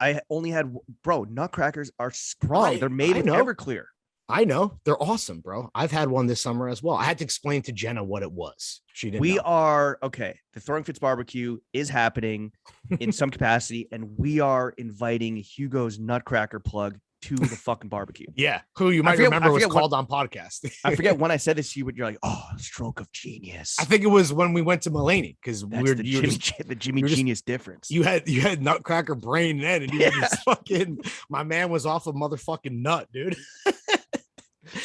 I only had nutcrackers are strong. They're made in Everclear. I know. They're awesome, bro. I've had one this summer as well. I had to explain to Jenna what it was. She didn't know. Are okay. The Throwing Fits barbecue is happening in some capacity, and we are inviting Hugo's Nutcracker plug to the fucking barbecue. Yeah. Who you might remember was called on podcast. I forget when I said this to you, but you're like, oh, stroke of genius. I think it was when we went to Mulaney because we're the Jimmy Genius difference. You had Nutcracker brain then, and you were just fucking, my man was off a motherfucking nut, dude.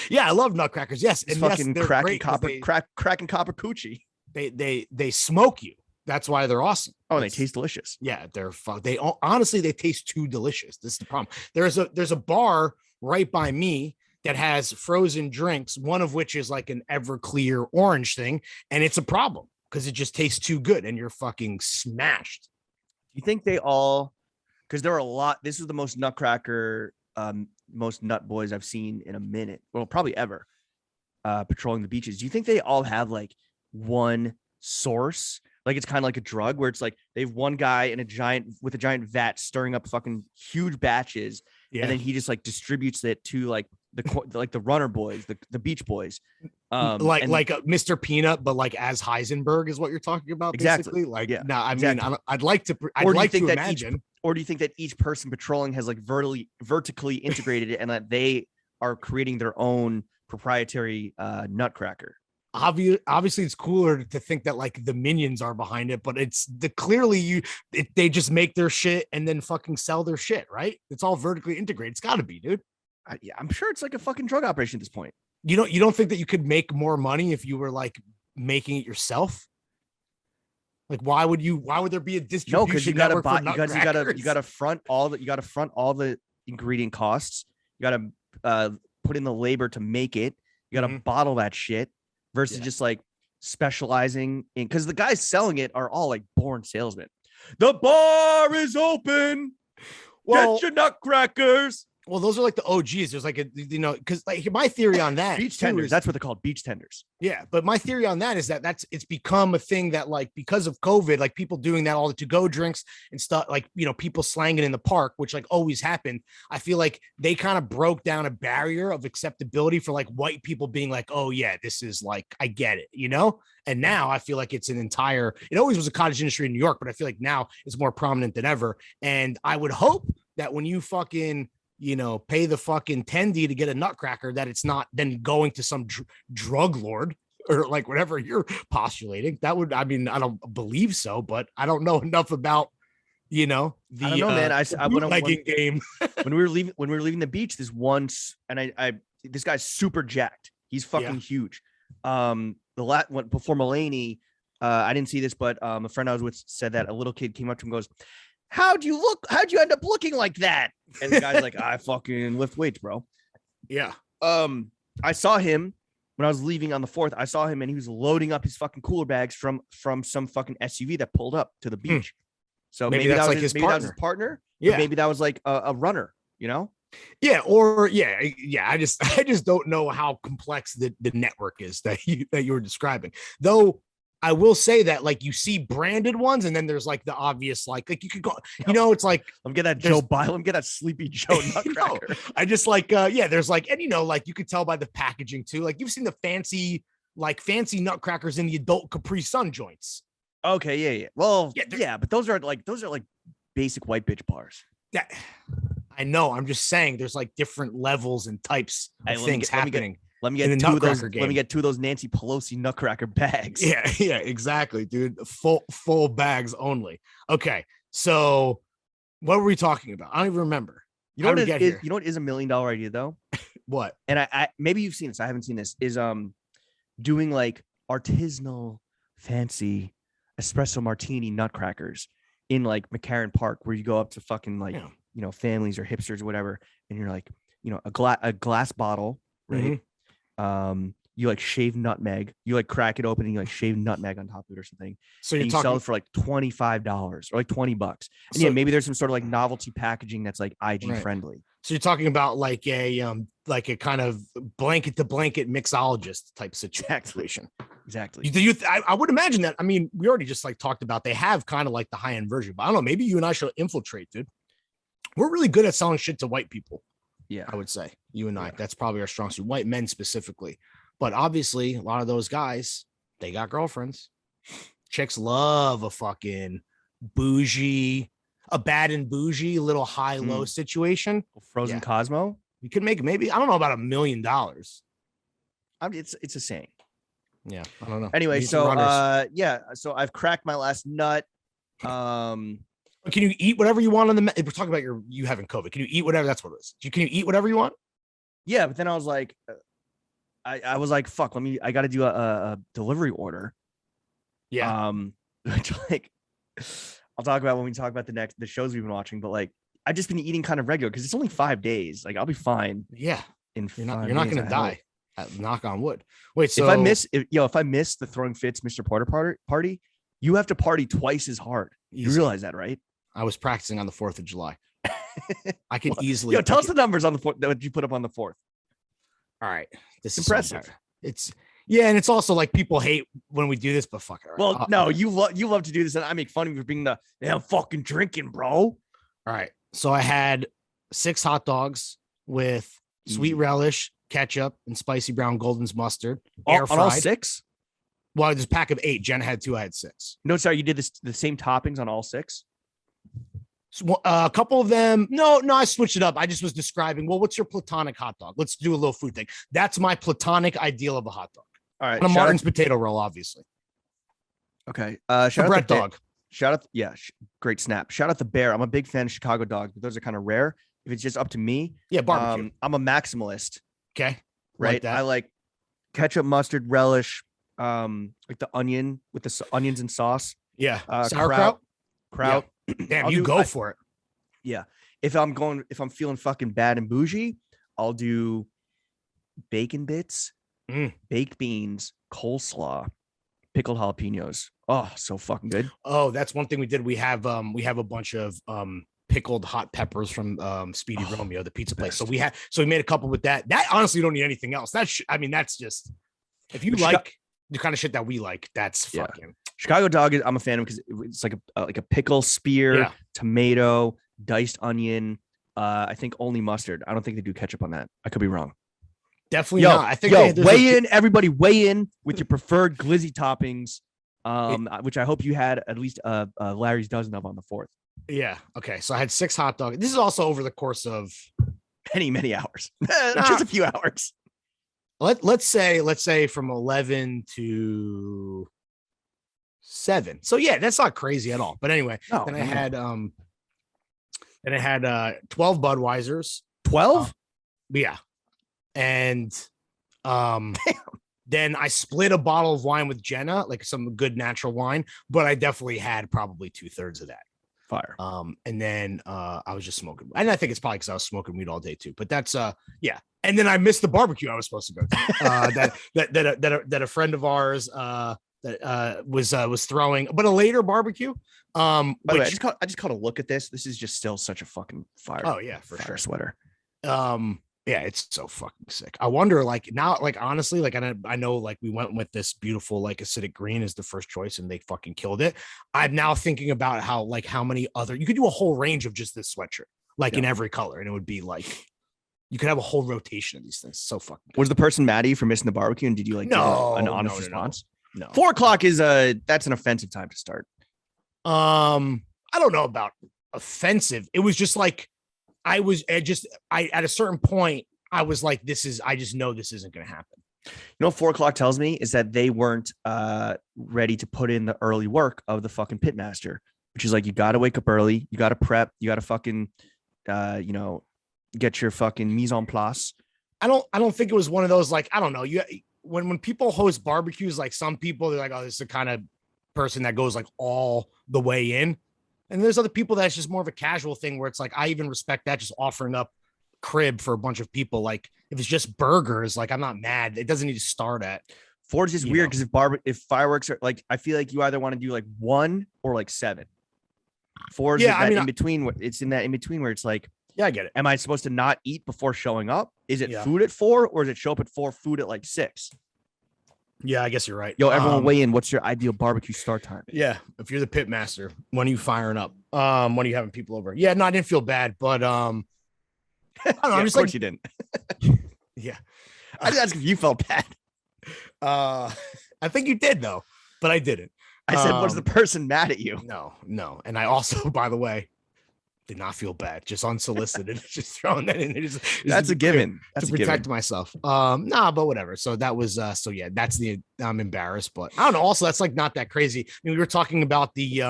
Yeah, I love nutcrackers. Yes, and fucking yes, cracking copper coochie. They smoke you. That's why they're awesome. Oh, they taste delicious. Yeah, they honestly they taste too delicious. This is the problem. There's a bar right by me that has frozen drinks, one of which is like an Everclear orange thing, and it's a problem because it just tastes too good, and you're fucking smashed. You think they all? Because there are a lot. This is the most nutcracker. Most nut boys I've seen in a minute, well, probably ever, patrolling the beaches. Do you think they all have like one source? Like it's kind of like a drug where it's like they have one guy in a giant vat stirring up fucking huge batches, and then he just like distributes it to like the runner boys, the beach boys, like Mr. Peanut, but like as Heisenberg is what you're talking about, basically. Exactly. Like, yeah, no, I mean, I'd like to imagine. Or do you think that each person patrolling has like vertically integrated it and that they are creating their own proprietary nutcracker? Obviously, it's cooler to think that like the minions are behind it, but it's they just make their shit and then fucking sell their shit, right? It's all vertically integrated. It's got to be, dude. I'm sure it's like a fucking drug operation at this point. You don't think that you could make more money if you were like making it yourself? Like, why would there be a distribution? No, because you got to buy, you got to front all the ingredient costs. You got to put in the labor to make it. You got to bottle that shit versus just like specializing in, because the guys selling it are all like born salesmen. The bar is open. Well, get your nutcrackers. Well, those are like the OGs. There's like because like my theory on that beach tenders. That's what they're called, beach tenders. Yeah, but my theory on that is that it's become a thing that like because of COVID, like people doing that, all the to-go drinks and stuff, like people slanging in the park, which like always happened. I feel like they kind of broke down a barrier of acceptability for like white people being like, oh yeah, this is like I get it, And now I feel like it's it always was a cottage industry in New York, but I feel like now it's more prominent than ever. And I would hope that when you fucking pay the fucking tendy to get a nutcracker, that it's not then going to some drug lord or like whatever you're postulating. That would, I don't believe so, but I don't know enough about, the I don't know, man. Game. when we were leaving the beach, this guy's super jacked. He's fucking huge. The last one before Mulaney, I didn't see this, but a friend I was with said that a little kid came up to him and goes, how'd you end up looking like that? And the guy's like, I fucking lift weights, bro. Yeah. I saw him when I was leaving on the 4th, I saw him and he was loading up his fucking cooler bags from some fucking SUV that pulled up to the beach. So maybe that's that was like maybe that was his partner. Yeah. Maybe that was like a runner, you know? Yeah. Or I just don't know how complex the network is that you were describing. Though I will say that like you see branded ones, and then there's like the obvious, like you could go, it's like let me get that Joe Biden, let me get that Sleepy Joe nutcracker. I just like there's like, and like you could tell by the packaging too. Like you've seen the fancy nutcrackers in the adult Capri Sun joints. Okay, yeah. Well, yeah, but those are like basic white bitch bars. Yeah, I know. I'm just saying there's like different levels and types of things happening. Let me get 2 of those. Let me get 2 of those Nancy Pelosi nutcracker bags. Yeah, exactly, dude. Full bags only. Okay, so what were we talking about? I don't even remember. You know what is $1 million idea though? What? And I maybe you've seen this. I haven't seen this. Is doing like artisanal, fancy espresso martini nutcrackers in like McCarran Park, where you go up to fucking like families or hipsters or whatever, and you're like a glass bottle, right? Mm-hmm. You like shave nutmeg, you like crack it open and you like shave nutmeg on top of it or something. So you sell it for like $25 or like $20. And maybe there's some sort of like novelty packaging that's like IG friendly. So you're talking about like a kind of blanket to blanket mixologist type situation. Exactly. I would imagine that. I mean, we already just like talked about, they have kind of like the high end version, but I don't know, maybe you and I should infiltrate, dude. We're really good at selling shit to white people. Yeah, I would say you and I, that's probably our strong suit, white men specifically. But obviously, a lot of those guys, they got girlfriends. Chicks love a fucking bougie, a bad and bougie, little high-low situation. Frozen Cosmo. You could make maybe, I don't know, about $1 million. I mean, it's a saying. Yeah, I don't know. Anyway, so so I've cracked my last nut. Can you eat whatever you want on the? We're talking about you having COVID. Can you eat whatever? That's what it is. Can you eat whatever you want? Yeah, but then I was like, I was like, fuck. I got to do a delivery order. Yeah. Which like, I'll talk about when we talk about the shows we've been watching. But like, I've just been eating kind of regular because it's only 5 days. Like, I'll be fine. Yeah. You're not gonna die. Knock on wood. Wait. So if I miss the Throwing Fits Mr. Porter party, you have to party twice as hard. You realize that, right? I was practicing on the 4th of July. I can easily. Tell us the numbers on the 4th that you put up on the 4th. All right, this is impressive. So and it's also like people hate when we do this, but fuck it. Right. Well, no, you love to do this, and I make fun of you for being I'm fucking drinking, bro. All right, so I had 6 hot dogs with sweet relish, ketchup, and spicy brown Golden's mustard. Air fried. On all 6? Well, there's a pack of 8. Jen had 2. I had 6. No, sorry, you did the same toppings on all 6. So, a couple of them. No, I switched it up. I just was describing. Well, what's your platonic hot dog? Let's do a little food thing. That's my platonic ideal of a hot dog. All right, and a Martin's potato roll, obviously. Okay. Shout out bread dog. Shout out, great snap. Shout out the Bear. I'm a big fan of Chicago dogs, but those are kind of rare. If it's just up to me, barbecue. I'm a maximalist. Okay, right. I like ketchup, mustard, relish, like the onion with the onions and sauce. Yeah, sauerkraut. Kraut. Yeah. Damn, you go for it. Yeah. If I'm feeling fucking bad and bougie, I'll do bacon bits, baked beans, coleslaw, pickled jalapenos. Oh, so fucking good. Oh, that's one thing we did. We have a bunch of pickled hot peppers from Speedy Romeo, the pizza place. So we made a couple with that. That honestly, you don't need anything else. That's just if you like the kind of shit that we like, that's fucking. Chicago dog I'm a fan of because it's like a pickle, spear, tomato, diced onion. I think only mustard. I don't think they do ketchup on that. I could be wrong. Definitely not. I think everybody weigh in with your preferred glizzy toppings, which I hope you had at least Larry's dozen of on the 4th. Yeah. Okay. So I had 6 hot dogs. This is also over the course of many hours. Just a few hours. Let's say from 11 to 7. So yeah, that's not crazy at all. But anyway, then I had 12 Budweisers. 12? Yeah. And then I split a bottle of wine with Jenna, like some good natural wine, but I definitely had probably 2/3 of that. Fire. And then I was just smoking. And I think it's probably because I was smoking weed all day too. But that's And then I missed the barbecue I was supposed to go to. That a friend of ours was throwing, but a later barbecue. By the way, I just caught a look at this. This is just still such a fucking fire. Oh yeah, for sure. Sweater. Yeah, it's so fucking sick. I wonder, like now, like honestly, like I know, like we went with this beautiful like acidic green as the first choice, and they fucking killed it. I'm now thinking about how many other you could do a whole range of just this sweatshirt, like in every color, and it would be like you could have a whole rotation of these things. So fucking good. Was the person mad at you for missing the barbecue, and did you like give an honest response? No. 4 o'clock is that's an offensive time to start. I don't know about offensive. It was just like I at a certain point I was like, I just know this isn't going to happen. You know what 4 o'clock tells me is that they weren't ready to put in the early work of the fucking pitmaster, which is like, you got to wake up early. You got to prep. You got to fucking, get your fucking mise en place. I don't think it was one of those, like, I don't know. When people host barbecues, like some people, they're like, oh, this is the kind of person that goes like all the way in. And there's other people that's just more of a casual thing where it's like, I even respect that, just offering up crib for a bunch of people. Like if it's just burgers, like I'm not mad. It doesn't need to start at 4 is just weird because if fireworks are like, I feel like you either want to do like 1 or like 7. 4 is in between. It's in that in between where it's like, yeah, I get it. Am I supposed to not eat before showing up? Is it food at 4 or is it show up at 4, food at like 6? Yeah, I guess you're right. Yo, everyone weigh in. What's your ideal barbecue start time? Yeah, if you're the pit master, when are you firing up? When are you having people over? Yeah, no, I didn't feel bad, but I don't know. I'm just of course you didn't. Yeah, I did ask if you felt bad. I think you did though, but I didn't. I said, was the person mad at you? No, and I also, by the way, did not feel bad, just unsolicited, just throwing that in there. That's a given. That's to protect myself. But whatever. So that was that's I'm embarrassed, but I don't know. Also, that's like not that crazy. I mean, we were talking about the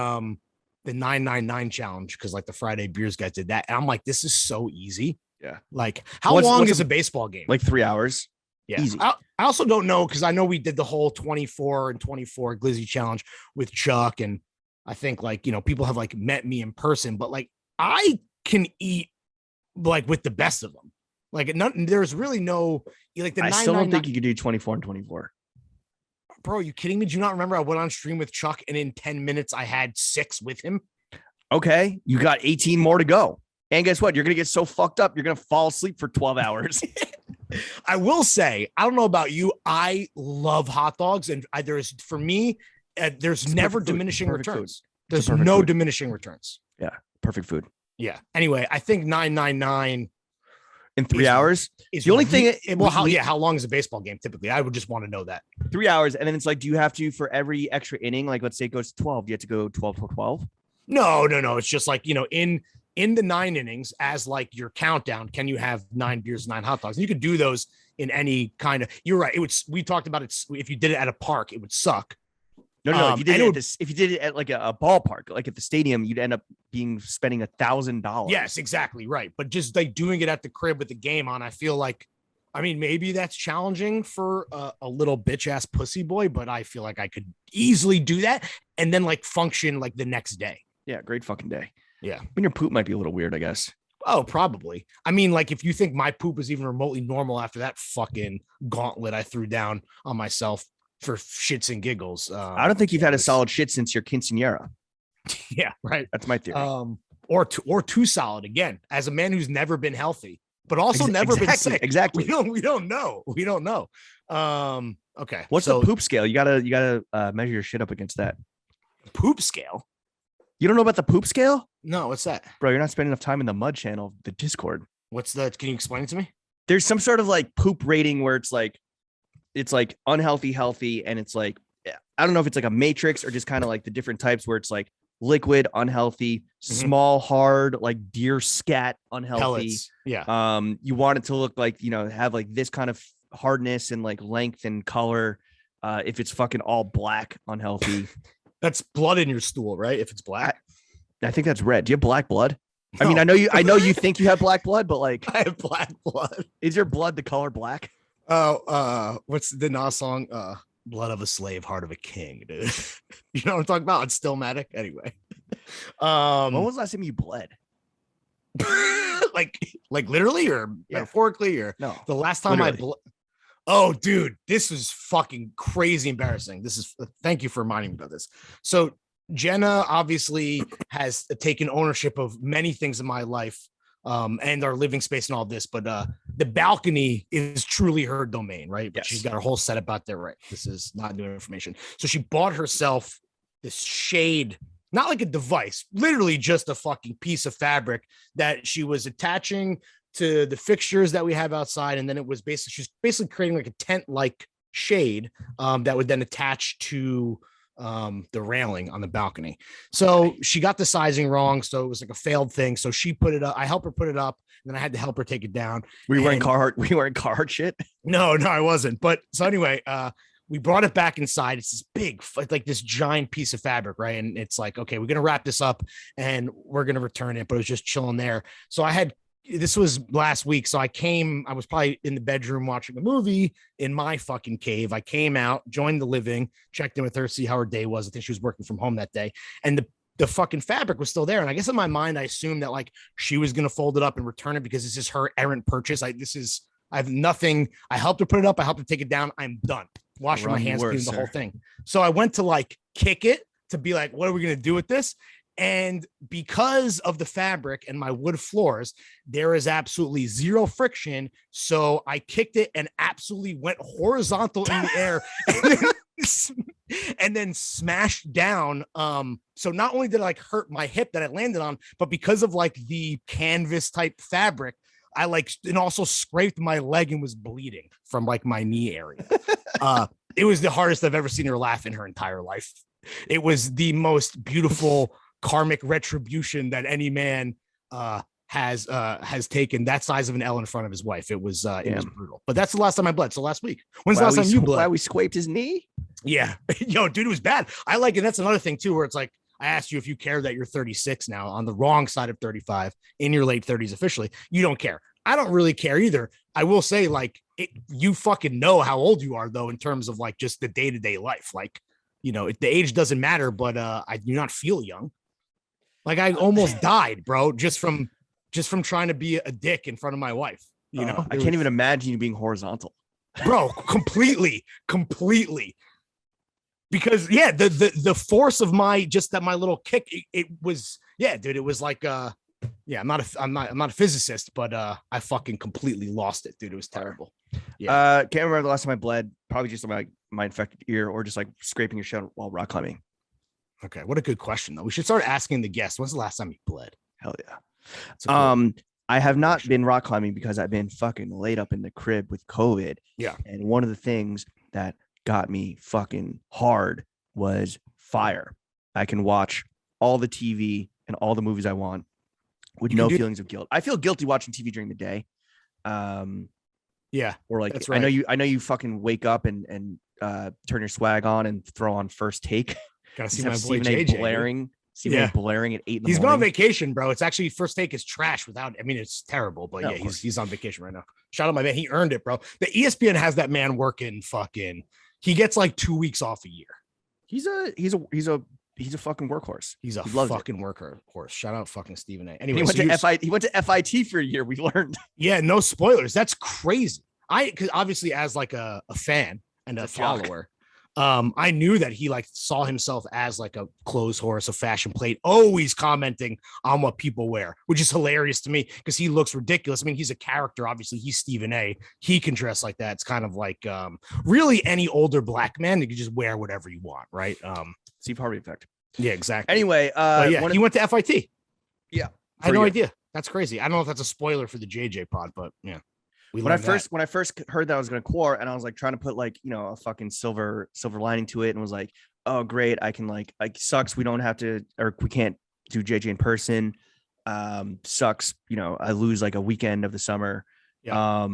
999 challenge because like the Friday beers guys did that. And I'm like, this is so easy. Yeah. Like how long is a baseball game? Like 3 hours. Yeah. Easy. I also don't know because I know we did the whole 24 and 24 Glizzy challenge with Chuck. And I think like, people have like met me in person, but like, I can eat like with the best of them. Like there's really no like the. I still don't think you could do 24 and 24. Bro, are you kidding me? Do you not remember I went on stream with Chuck and in 10 minutes I had 6 with him? Okay, you got 18 more to go. And guess what? You're gonna get so fucked up, you're gonna fall asleep for 12 hours. I will say, I don't know about you. I love hot dogs, and there's never diminishing returns. There's no diminishing returns. Yeah. Perfect food. Yeah. Anyway, I think 999 in 3 hours is the only thing. How long is a baseball game typically? I would just want to know that. 3 hours, and then it's like, do you have to for every extra inning? Like, let's say it goes to 12. Do you have to go 12 to 12? No. It's just like in the 9 innings as like your countdown. Can you have 9 beers, 9 hot dogs? And you could do those in any kind of. You're right. We talked about it. If you did it at a park, it would suck. No. If you did it at like a ballpark, like at the stadium, you'd end up spending $1,000. Yes, exactly right. But just like doing it at the crib with the game on, I feel like, I mean, maybe that's challenging for a little bitch ass pussy boy, but I feel like I could easily do that and then like function like the next day. Yeah, great fucking day. Yeah, when your poop might be a little weird, I guess. Oh, probably. I mean, like if you think my poop was even remotely normal after that fucking gauntlet I threw down on myself for shits and giggles. I don't think you've had a solid shit since your quinceañera. Yeah, right. That's my theory. Or too solid again, as a man who's never been healthy, but also never been sick. Exactly. We don't know. Okay. What's the poop scale? You gotta measure your shit up against that. Poop scale? You don't know about the poop scale? No, what's that? Bro, you're not spending enough time in the mud channel, the Discord. Can you explain it to me? There's some sort of like poop rating where it's like unhealthy, healthy, and it's like, I don't know if it's like a matrix or just kind of like the different types where it's like liquid, unhealthy, small, hard, like deer scat, unhealthy. Pellets. Yeah. You want it to look like, have like this kind of hardness and like length and color. If it's fucking all black, unhealthy. That's blood in your stool, right? If it's black. I think that's red. Do you have black blood? No. I mean, I know you think you have black blood, but like I have black blood. Is your blood the color black? Oh, what's the Nas song? Blood of a slave, heart of a king, dude. You know what I'm talking about? It's Stillmatic. Anyway. When was the last time you bled? like literally or metaphorically or No, the last time oh, dude, this is fucking crazy embarrassing. This is thank you for reminding me about this. So Jenna obviously has taken ownership of many things in my life, and our living space and all this, but the balcony is truly her domain, right? But she's got her whole setup out there, right? This is not new information. So she bought herself this shade, not like a device, literally just a fucking piece of fabric that she was attaching to the fixtures that we have outside. And then it was she's basically creating like a tent-like shade that would then attach to the railing on the balcony. So she got the sizing wrong. So it was like a failed thing. So she put it up. I helped her put it up. And then I had to help her take it down. Were you wearing Carhartt shit? No, I wasn't. But so anyway, we brought it back inside. It's this big, like this giant piece of fabric, right? And it's like, okay, we're going to wrap this up and we're going to return it. But it was just chilling there. So this was last week. So I was probably in the bedroom watching a movie in my fucking cave. I came out, joined the living, checked in with her, see how her day was. I think she was working from home that day. And the fucking fabric was still there. And I guess in my mind, I assumed that like she was going to fold it up and return it because this is her errant purchase. I have nothing. I helped her put it up. I helped her take it down. I'm done. Washing my hands, cleaning the whole thing. So I went to like kick it to be like, what are we going to do with this? And because of the fabric and my wood floors, there is absolutely zero friction. So I kicked it and absolutely went horizontal in the air and then smashed down. So not only did I like hurt my hip that I landed on, but because of like the canvas type fabric, and also scraped my leg and was bleeding from like my knee area. It was the hardest I've ever seen her laugh in her entire life. It was the most beautiful karmic retribution that any man has taken, that size of an L in front of his wife. It was brutal. But that's the last time I bled. So last week. When's the last time you bled? Why we scraped his knee? Yeah. Yo, dude, it was bad. And that's another thing too, where it's like, I asked you if you care that you're 36 now, on the wrong side of 35, in your late 30s officially. You don't care. I don't really care either. I will say, like, you fucking know how old you are, though, in terms of like just the day-to-day life. Like, the age doesn't matter, but I do not feel young. Like I almost died, bro, just from trying to be a dick in front of my wife. I can't even imagine you being horizontal, bro. Completely. Because the force of my little kick, it was, dude, it was like I'm not a physicist, but I fucking completely lost it, dude. It was terrible. Can't remember the last time I bled. Probably just like my infected ear or just like scraping your shit while rock climbing. Okay, what a good question though. We should start asking the guests. When's the last time you bled? Hell yeah. I have not been rock climbing because I've been fucking laid up in the crib with COVID. Yeah. And one of the things that got me fucking hard was fire. I can watch all the TV and all the movies I want with no feelings of guilt. I feel guilty watching TV during the day. Or like, that's right. I know you fucking wake up and turn your swag on and throw on First Take. Gotta see my boy JJ blaring. Blaring at 8 in the morning. He's been on vacation, bro. It's actually First Take is trash without. I mean, it's terrible, but he's on vacation right now. Shout out my man. He earned it, bro. The ESPN has that man working fucking. He gets like 2 weeks off a year. He's a fucking workhorse. He fucking workhorse. Shout out fucking Stephen A. Anyway, he went to FIT for a year. We learned. Yeah, no spoilers. That's crazy. Because obviously as like a fan and a follower, I knew that he like saw himself as like a clothes horse, a fashion plate, always commenting on what people wear, which is hilarious to me because he looks ridiculous. I mean, he's a character. Obviously, he's Stephen A. He can dress like that. It's kind of like really any older black man that can just wear whatever you want, right? Steve Harvey effect. Yeah, exactly. Anyway, he went to FIT. Yeah, I had no idea. That's crazy. I don't know if that's a spoiler for the JJ pod, but yeah. When I first heard that I was going to core and I was like trying to put like, a fucking silver lining to it and was like, oh, great. I can like sucks. We don't have to, or we can't do JJ in person. Sucks. I lose like a weekend of the summer. Yeah.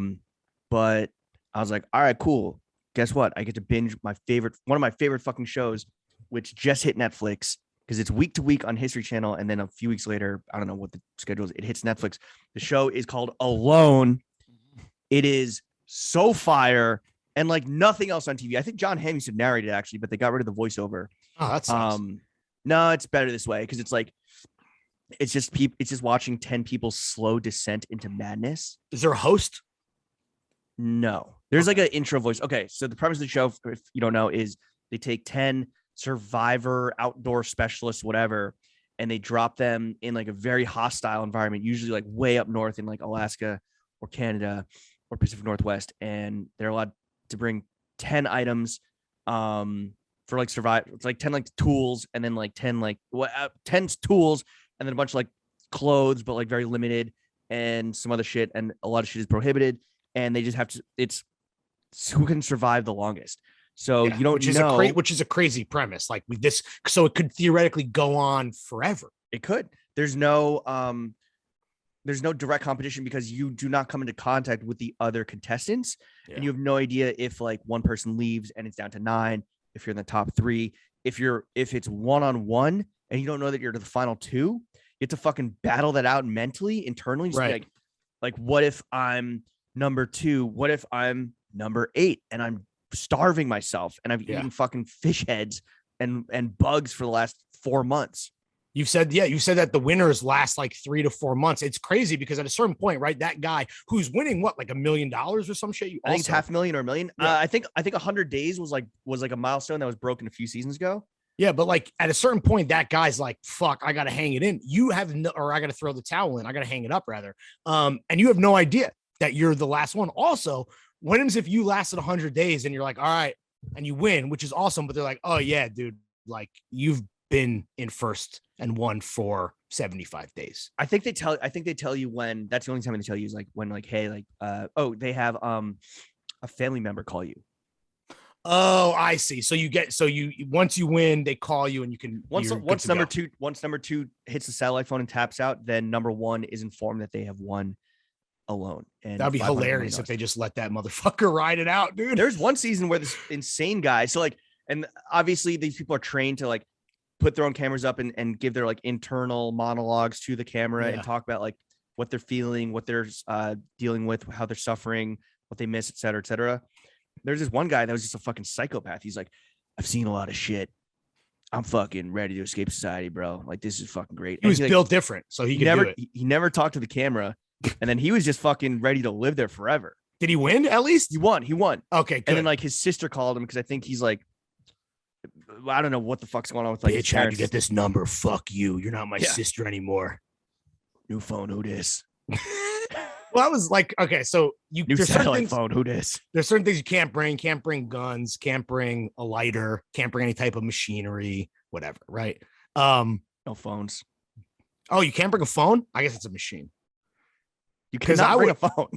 But I was like, all right, cool. Guess what? I get to binge one of my favorite fucking shows, which just hit Netflix because it's week to week on History Channel. And then a few weeks later, I don't know what the schedule is. It hits Netflix. The show is called Alone. It is so fire and like nothing else on TV. I think John Hamm used to narrate it actually, but they got rid of the voiceover. Oh, that sucks. No, it's better this way because it's like It's just people. It's just watching 10 people's slow descent into madness. Is there a host? No, there's like an intro voice. Okay, so the premise of the show, if you don't know, is they take 10 survivor, outdoor specialists, whatever, and they drop them in like a very hostile environment, usually like way up north in like Alaska or Canada or Pacific Northwest, and they're allowed to bring 10 items for like survive. It's like 10 like tools, and then like 10 like 10 tools, and then a bunch of like clothes, but like very limited, and some other shit, and a lot of shit is prohibited, and they just have to. It's who can survive the longest. So you don't know, which is a crazy premise. Like with this, so it could theoretically go on forever. It could. There's no direct competition because you do not come into contact with the other contestants, and you have no idea if like one person leaves and it's down to 9. If you're in the top 3, if it's 1-on-1 and you don't know that you're to the final 2, you have to fucking battle that out mentally, internally. Just right. Like what if I'm number 2? What if I'm number 8 and I'm starving myself and I've eaten fucking fish heads and bugs for the last 4 months? You said that the winners last like 3 to 4 months. It's crazy because at a certain point, right, that guy who's winning what, like $1 million or some shit. I think it's $500,000 or $1 million. Yeah. I think 100 days was like a milestone that was broken a few seasons ago. Yeah, but like at a certain point, that guy's like, "Fuck, I gotta hang it in." You have no, or I gotta throw the towel in. I gotta hang it up rather. And you have no idea that you're the last one. Also, what happens if you lasted 100 days and you're like, "All right," and you win, which is awesome, but they're like, "Oh yeah, dude, like you've been in first and won for 75 days." I think they tell you when. That's the only time they tell you is like when, like, hey, like, they have a family member call you. Oh, I see. So you once you win, they call you and you can once number two hits the satellite phone and taps out, then number 1 is informed that they have won alone. And that'd be hilarious if they just let that motherfucker ride it out, dude. There's one season where this insane guy, so like, and obviously these people are trained to like put their own cameras up and give their like internal monologues to the camera and talk about like what they're feeling, what they're dealing with, how they're suffering, what they miss, et cetera, et cetera. There's this one guy that was just a fucking psychopath. He's like, "I've seen a lot of shit. I'm fucking ready to escape society, bro. Like, this is fucking great." He was built different, so he could never do it. He never talked to the camera, and then he was just fucking ready to live there forever. Did he win at least? He won. Okay, good. And then like his sister called him because I think he's like, I don't know what the fuck's going on with like. Bitch, how'd you get this number? Fuck you. You're not my sister anymore. New phone. Who dis? Well, I was like, okay, so new satellite phone. Who dis? There's certain things you can't bring. Can't bring guns. Can't bring a lighter. Can't bring any type of machinery. Whatever, right? No phones. Oh, you can't bring a phone? I guess it's a machine. You cannot bring a phone.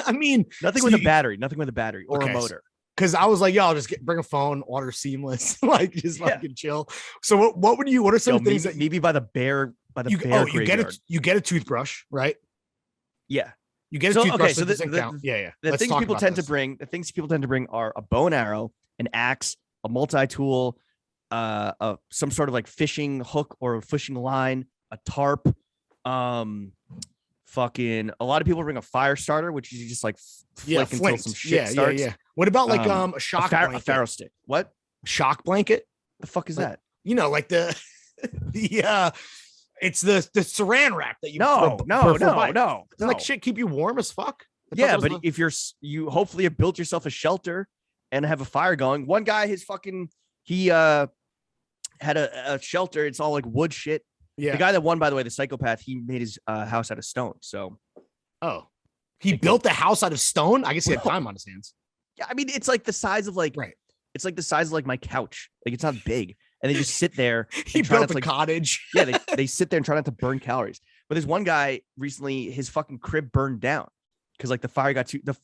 I mean, nothing with a battery or a motor. Because I was like, yo, I'll just bring a phone, order seamless, like just fucking chill. So what are some things that maybe by the bear you get a toothbrush, right? Yeah. You get a toothbrush. Okay, so the things people tend to bring are a bow and arrow, an axe, a multi-tool, some sort of like fishing hook or a fishing line, a tarp, fucking a lot of people bring a fire starter, which is just like flick until some shit starts. What about like a shock blanket? A Pharaoh stick. What? Shock blanket? The fuck is that? You know, like the it's the saran wrap that you no. Doesn't like shit keep you warm as fuck? But if you hopefully have built yourself a shelter and have a fire going. One guy, he had a shelter. It's all like wood shit. Yeah. The guy that won, by the way, the psychopath, he made his house out of stone. So, he built the house out of stone. I guess he had time on his hands. Yeah, I mean, it's like the size of like It's like the size of like my couch. Like it's not big, and they just sit there. He built a cottage. Yeah, they sit there and try not to burn calories. But there's one guy recently, his fucking crib burned down because like the fire the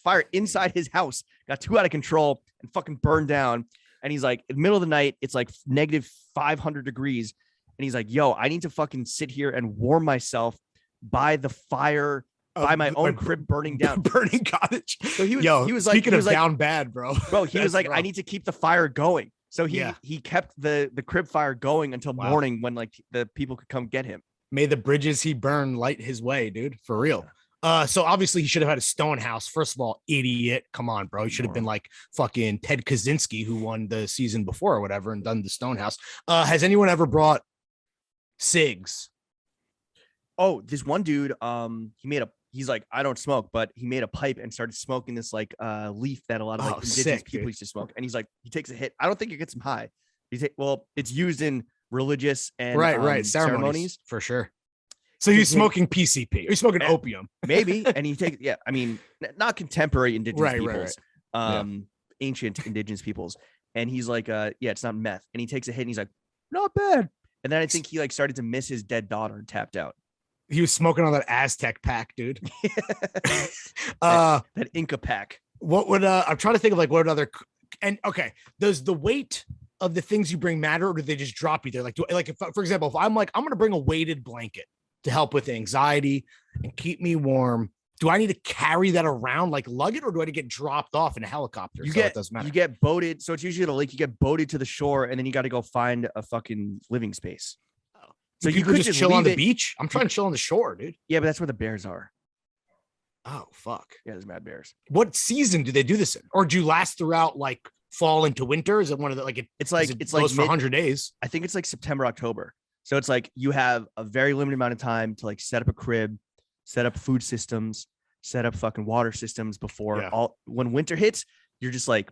fire inside his house got too out of control and fucking burned down. And he's like, in the middle of the night, it's like negative 500 degrees. And he's like, yo, I need to fucking sit here and warm myself by the fire, by my own crib burning down. Burning cottage. So he was like, down bad, bro. Bro, he was like, rough. I need to keep the fire going. So he kept the crib fire going until morning when like the people could come get him. May the bridges he burned light his way, dude. For real. So obviously he should have had a stone house. First of all, idiot. Come on, bro. He should have been like fucking Ted Kaczynski, who won the season before or whatever and done the stone house. Has anyone ever brought cigs Oh, this one dude, he's like, I don't smoke, but he made a pipe and started smoking this like leaf that a lot of like indigenous people used to smoke. And he's like, he takes a hit. I don't think it gets him high. Well, it's used in religious and right ceremonies for sure. So he's smoking PCP. Or he's smoking opium. Maybe. And he takes, I mean, not contemporary indigenous peoples, ancient indigenous peoples. And he's like, it's not meth. And he takes a hit and he's like, not bad. And then I think he like started to miss his dead daughter and tapped out. He was smoking on that Aztec pack, dude. that Inca pack. What would I'm trying to think of like what other, and okay, does the weight of the things you bring matter, or do they just drop you there? Like, if, for example, if I'm like, I'm going to bring a weighted blanket to help with anxiety and keep me warm, do I need to carry that around, like lug it, or do I need to get dropped off in a helicopter? It doesn't matter. You get boated. So it's usually at a lake. You get boated to the shore, and then you got to go find a fucking living space. So you could just chill on the beach. I'm trying to chill on the shore, dude. Yeah, but that's where the bears are. Oh, fuck. Yeah, there's mad bears. What season do they do this in? Or do you last throughout like fall into winter? Is it one of the like it's like for 100 days? I think it's like September, October. So it's like you have a very limited amount of time to like set up a crib, set up food systems, set up fucking water systems before when winter hits, you're just like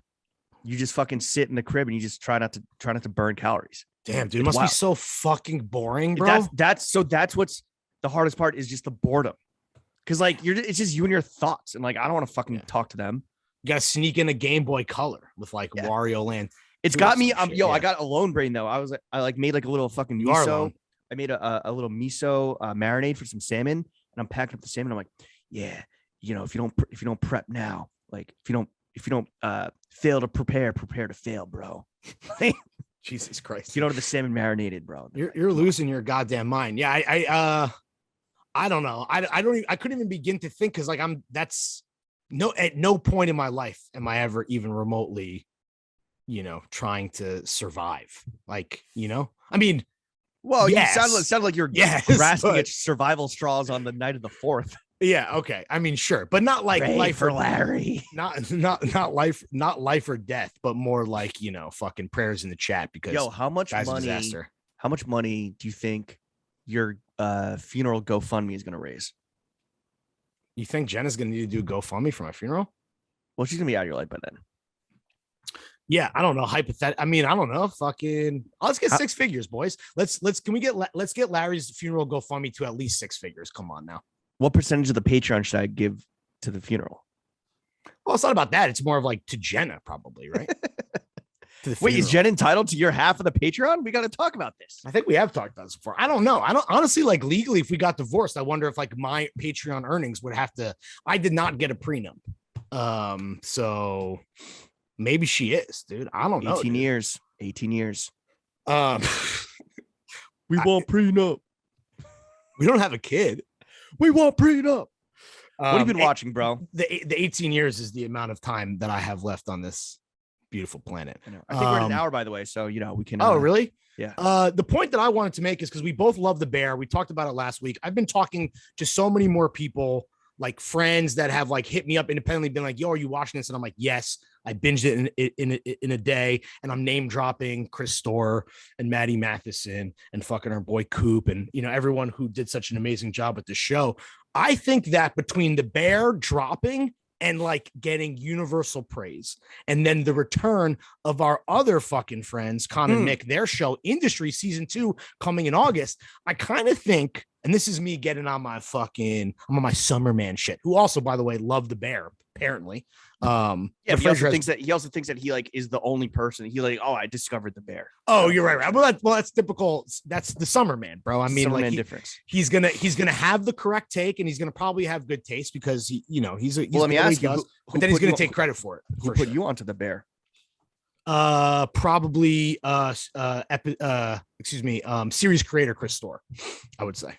you just fucking sit in the crib and you just try not to burn calories. Damn, dude, it must be so fucking boring, bro. That's what's the hardest part is just the boredom. Cause like it's just you and your thoughts. And like, I don't want to fucking talk to them. You got to sneak in a Game Boy Color with like Wario Land. It's got me. I got a lone brain though. I made like a little fucking miso. I made a little miso marinade for some salmon and I'm packing up the salmon. I'm like, yeah, you know, if you don't prep now, like if you don't fail to prepare to fail, bro. Jesus Christ. You know, the salmon marinated, bro. You're losing your goddamn mind. Yeah. I don't know. I couldn't even begin to think. Cause like at no point in my life am I ever even remotely, trying to survive. Like, I mean, well, yes. You sound like you're grasping at survival straws on the night of the 4th. Yeah. Okay. I mean, sure, but not like life for Larry. Not life or death, but more like, fucking prayers in the chat because how much money do you think your funeral GoFundMe is going to raise? You think Jenna's going to need to do GoFundMe for my funeral? Well, she's going to be out of your life by then. Yeah, I don't know. I mean, I don't know. Fucking, let's get 6 figures, boys. Let's get Larry's funeral GoFundMe to at least 6 figures. Come on now. What percentage of the Patreon should I give to the funeral? Well, it's not about that. It's more of like to Jenna, probably, right? Wait, is Jen entitled to your half of the Patreon? We got to talk about this. I think we have talked about this before. I don't know. I don't honestly, like, legally, if we got divorced, I wonder if like my Patreon earnings would have to. I did not get a prenup, so maybe she is, dude. I don't know. 18 years. We want prenup. We don't have a kid. We want prenup. What have you been watching, bro? The 18 years is the amount of time that I have left on this beautiful planet. I think we're at an hour, by the way. So, we can. Oh, really? Yeah. The point that I wanted to make is because we both love The Bear. We talked about it last week. I've been talking to so many more people, like friends that have like hit me up independently, been like, yo, are you watching this? And I'm like, yes, I binged it in a day. And I'm name dropping Chris Storr and Maddie Matheson and fucking our boy Coop and, everyone who did such an amazing job with the show. I think that between The Bear dropping and like getting universal praise, and then the return of our other fucking friends, Con and Nick, their show Industry Season 2 coming in August, I kind of think, and this is me getting on my I'm on my summer man shit, who also, by the way, loved The Bear, apparently. He also thinks that he like is the only person. He like, I discovered The Bear. Oh, you're right. Well, that's typical. That's the summer man, bro. I mean, like difference. He's gonna have the correct take, and he's gonna probably have good taste because he's let me ask you, but then he's gonna take credit for it. Who put you onto The Bear? Probably series creator Chris Storr, I would say.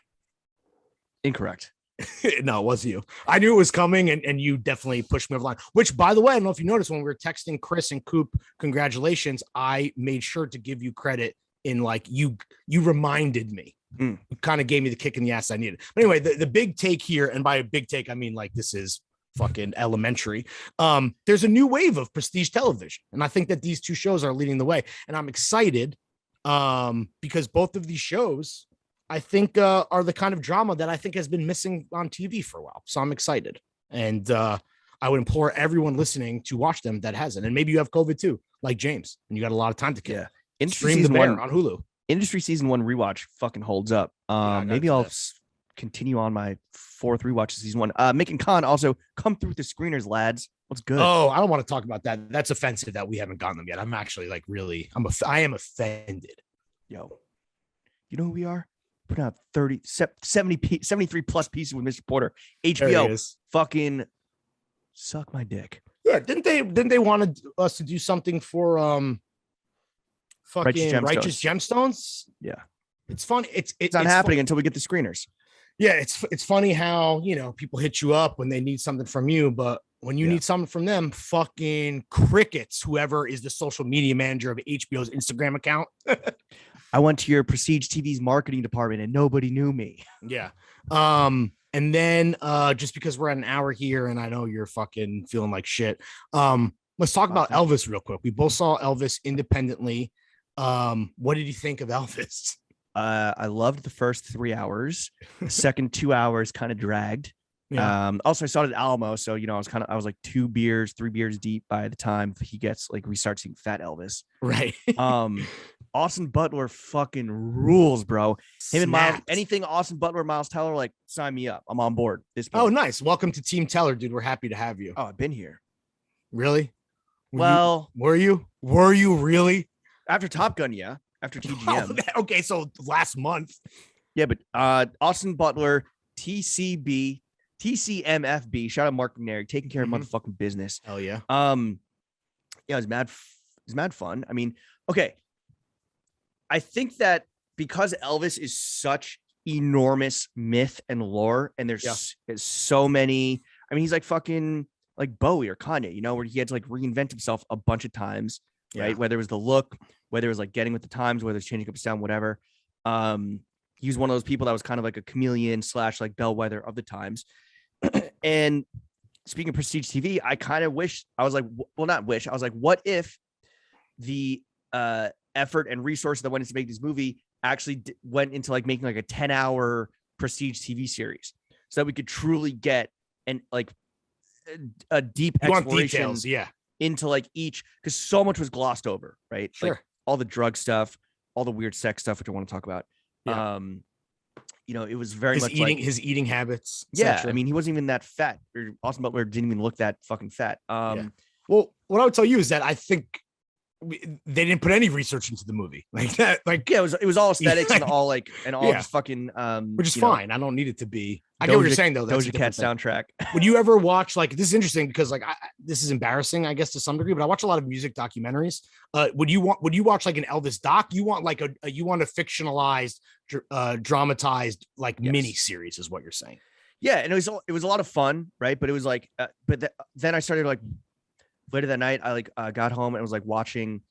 Incorrect. No, it was you. I knew it was coming, and you definitely pushed me over the line. Which, by the way, I don't know if you noticed when we were texting Chris and Coop, congratulations, I made sure to give you credit in like you reminded me. You kind of gave me the kick in the ass I needed. But anyway, the big take here, and by a big take, I mean like this is fucking elementary. There's a new wave of prestige television, and I think that these 2 shows are leading the way, and I'm excited because both of these shows I think are the kind of drama that I think has been missing on TV for a while. So I'm excited. And I would implore everyone listening to watch them that hasn't. And maybe you have COVID too, like James, and you got a lot of time to kill. Yeah. Industry Stream The season Bear one on Hulu. Industry season 1 rewatch fucking holds up. Maybe I'll continue on my 4th rewatch of season 1. Mick and Khan also come through with the screeners, lads. What's good? Oh, I don't want to talk about that. That's offensive that we haven't gotten them yet. I'm actually like really, I am offended. Yo, you know who we are? Putting out 73 plus pieces with Mr. Porter. HBO, fucking suck my dick. Yeah, didn't they want us to do something for fucking Righteous Gemstones? Yeah, it's funny. It's not happening until we get the screeners. Yeah, it's funny how people hit you up when they need something from you, but when you need something from them, fucking crickets. Whoever is the social media manager of HBO's Instagram account. I went to your Prestige TV's marketing department and nobody knew me. Yeah. And then just because we're at an hour here and I know you're fucking feeling like shit. Let's talk about Elvis real quick. We both saw Elvis independently. What did you think of Elvis? I loved the first 3 hours. The second 2 hours kind of dragged. Yeah. Also I saw it at Alamo. So, I was like 3 beers deep by the time he gets like, we start seeing Fat Elvis. Right. Austin Butler fucking rules, bro. Him and Miles, Snapped. anything Austin Butler, Miles Teller, like sign me up. I'm on board. Oh, nice. Welcome to Team Teller, dude. We're happy to have you. Oh, I've been here. Really? Were you really? After Top Gun, yeah. After TGM. Oh, okay, so last month. Yeah, but Austin Butler, TCMFB, shout out Mark McNary, taking care of motherfucking business. Hell yeah. Yeah, it was mad fun. I mean, okay. I think that because Elvis is such enormous myth and lore, and there's so many. I mean, he's like fucking like Bowie or Kanye, where he had to like reinvent himself a bunch of times, right? Whether it was the look, whether it was like getting with the times, whether it's changing up his sound, whatever. He was one of those people that was kind of like a chameleon / like bellwether of the times. And speaking of Prestige TV, I kind of wish I was like, well, not wish. I was like, what if the effort and resources that went into making this movie actually went into like making like a 10-hour Prestige TV series, so that we could truly get a deep exploration into like each, because so much was glossed over, right? Sure. Like all the drug stuff, all the weird sex stuff, which I want to talk about. Yeah. It was very much his eating habits. Yeah, I mean, he wasn't even that fat. Or Austin Butler didn't even look that fucking fat. Well, what I would tell you is that I think they didn't put any research into the movie like that. Like, yeah, it was all aesthetics and all just fucking which is fine. I don't need it to be. I get what you're saying though. Doja Cat soundtrack. Would you ever watch, like, this is interesting because like this is embarrassing, I guess, to some degree, but I watch a lot of music documentaries. Would you watch like an Elvis doc? You want like a fictionalized, dramatized like mini series is what you're saying. Yeah, and it was a lot of fun, right? But it was like, then I started like later that night. I got home and was like watching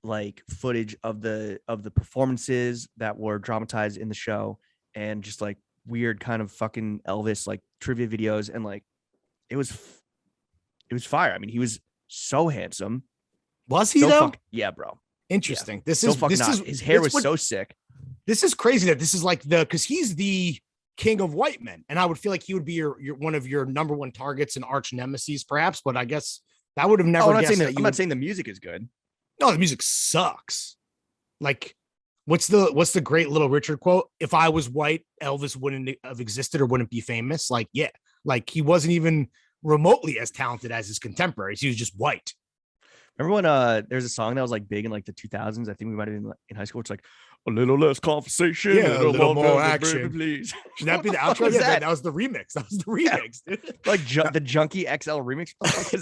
like footage of the performances that were dramatized in the show, and just like weird kind of fucking Elvis like trivia videos, and like it was fire. I mean, he was so handsome. Was he though? Yeah, bro. Interesting. Yeah. This is his hair was so sick. This is crazy that this is like because he's the king of white men, and I would feel like he would be your one of your number one targets and arch nemesis, perhaps. But I guess that would have never. I'm not saying the music is good. No, the music sucks. Like, what's the great Little Richard quote? If I was white, Elvis wouldn't have existed or wouldn't be famous. Like, yeah, like he wasn't even remotely as talented as his contemporaries. He was just white. Remember when there's a song that was like big in like the 2000s? I think we might have been in high school. It's like a little less conversation, a little more action, please. Should that be the outro? That was the remix. That was the remix, dude. Like the Junkie XL remix.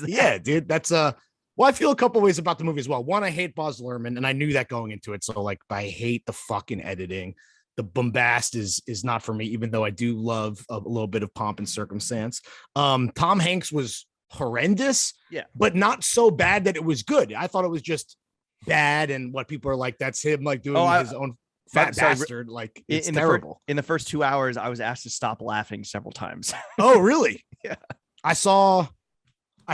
Yeah, dude. That's well, I feel a couple ways about the movie as well. One, I hate Baz Luhrmann, and I knew that going into it. So like, I hate the fucking editing. The bombast is not for me, even though I do love a little bit of pomp and circumstance. Tom Hanks was horrendous, but not so bad that it was good. I thought it was just bad, and what people are like, that's him like doing his own fat bastard. Like, it's terrible. In the first 2 hours, I was asked to stop laughing several times. Oh, really? Yeah. I saw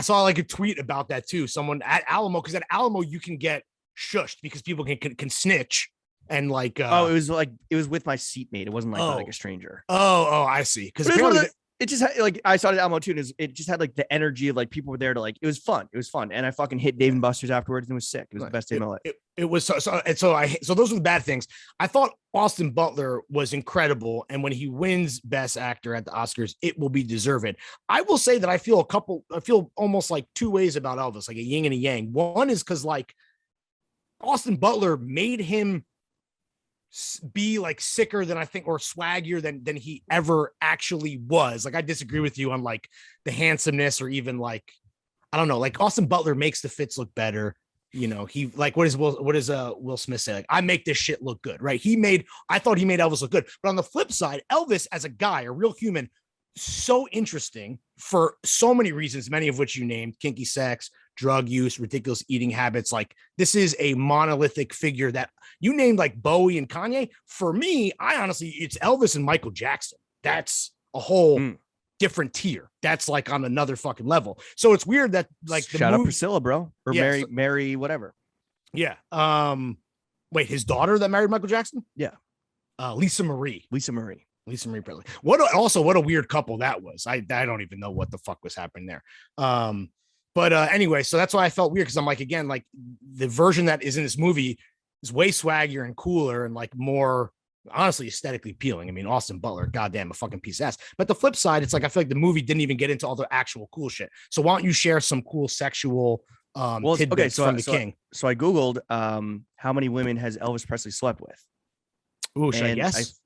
like a tweet about that too. Someone at Alamo, because at Alamo you can get shushed because people can snitch, and like Oh, it was with my seatmate. It wasn't like a stranger. I see. Because But it was one apparently of it just had, like I saw it at Alamo too, and it just had like the energy of like people were there to like it was fun. It was fun. And I fucking hit Dave and Buster's afterwards and it was sick. It was the best day of my life. It was so those were the bad things. I thought Austin Butler was incredible, and when he wins Best Actor at the Oscars, it will be deserved. I will say that I feel almost like two ways about Elvis, like a yin and a yang. One is because like Austin Butler made him be like sicker than I think, or swaggier than he ever actually was. Like I disagree with you on like the handsomeness, or even like I don't know, like Austin Butler makes the fits look better. You know, he like what does Will Smith say? Like, I make this shit look good, right? I thought he made Elvis look good. But on the flip side, Elvis as a guy, a real human, so interesting for so many reasons, many of which you named: kinky sex, drug use, ridiculous eating habits. Like this is a monolithic figure that you named, like Bowie and Kanye. For me, it's Elvis and Michael Jackson. That's a whole different tier. That's like on another fucking level. So it's weird that like shout out Priscilla, bro, or yeah, Mary, whatever. Yeah. Wait, his daughter that married Michael Jackson? Yeah. Lisa Marie Presley. What a weird couple that was. I don't even know what the fuck was happening there. But anyway, so that's why I felt weird, because I'm like, again, like the version that is in this movie is way swaggier and cooler and like more honestly aesthetically appealing. I mean, Austin Butler, goddamn, a fucking piece of ass. But the flip side, it's like I feel like the movie didn't even get into all the actual cool shit. So why don't you share some cool sexual tidbits from the King? So I googled how many women has Elvis Presley slept with. Ooh, should I guess?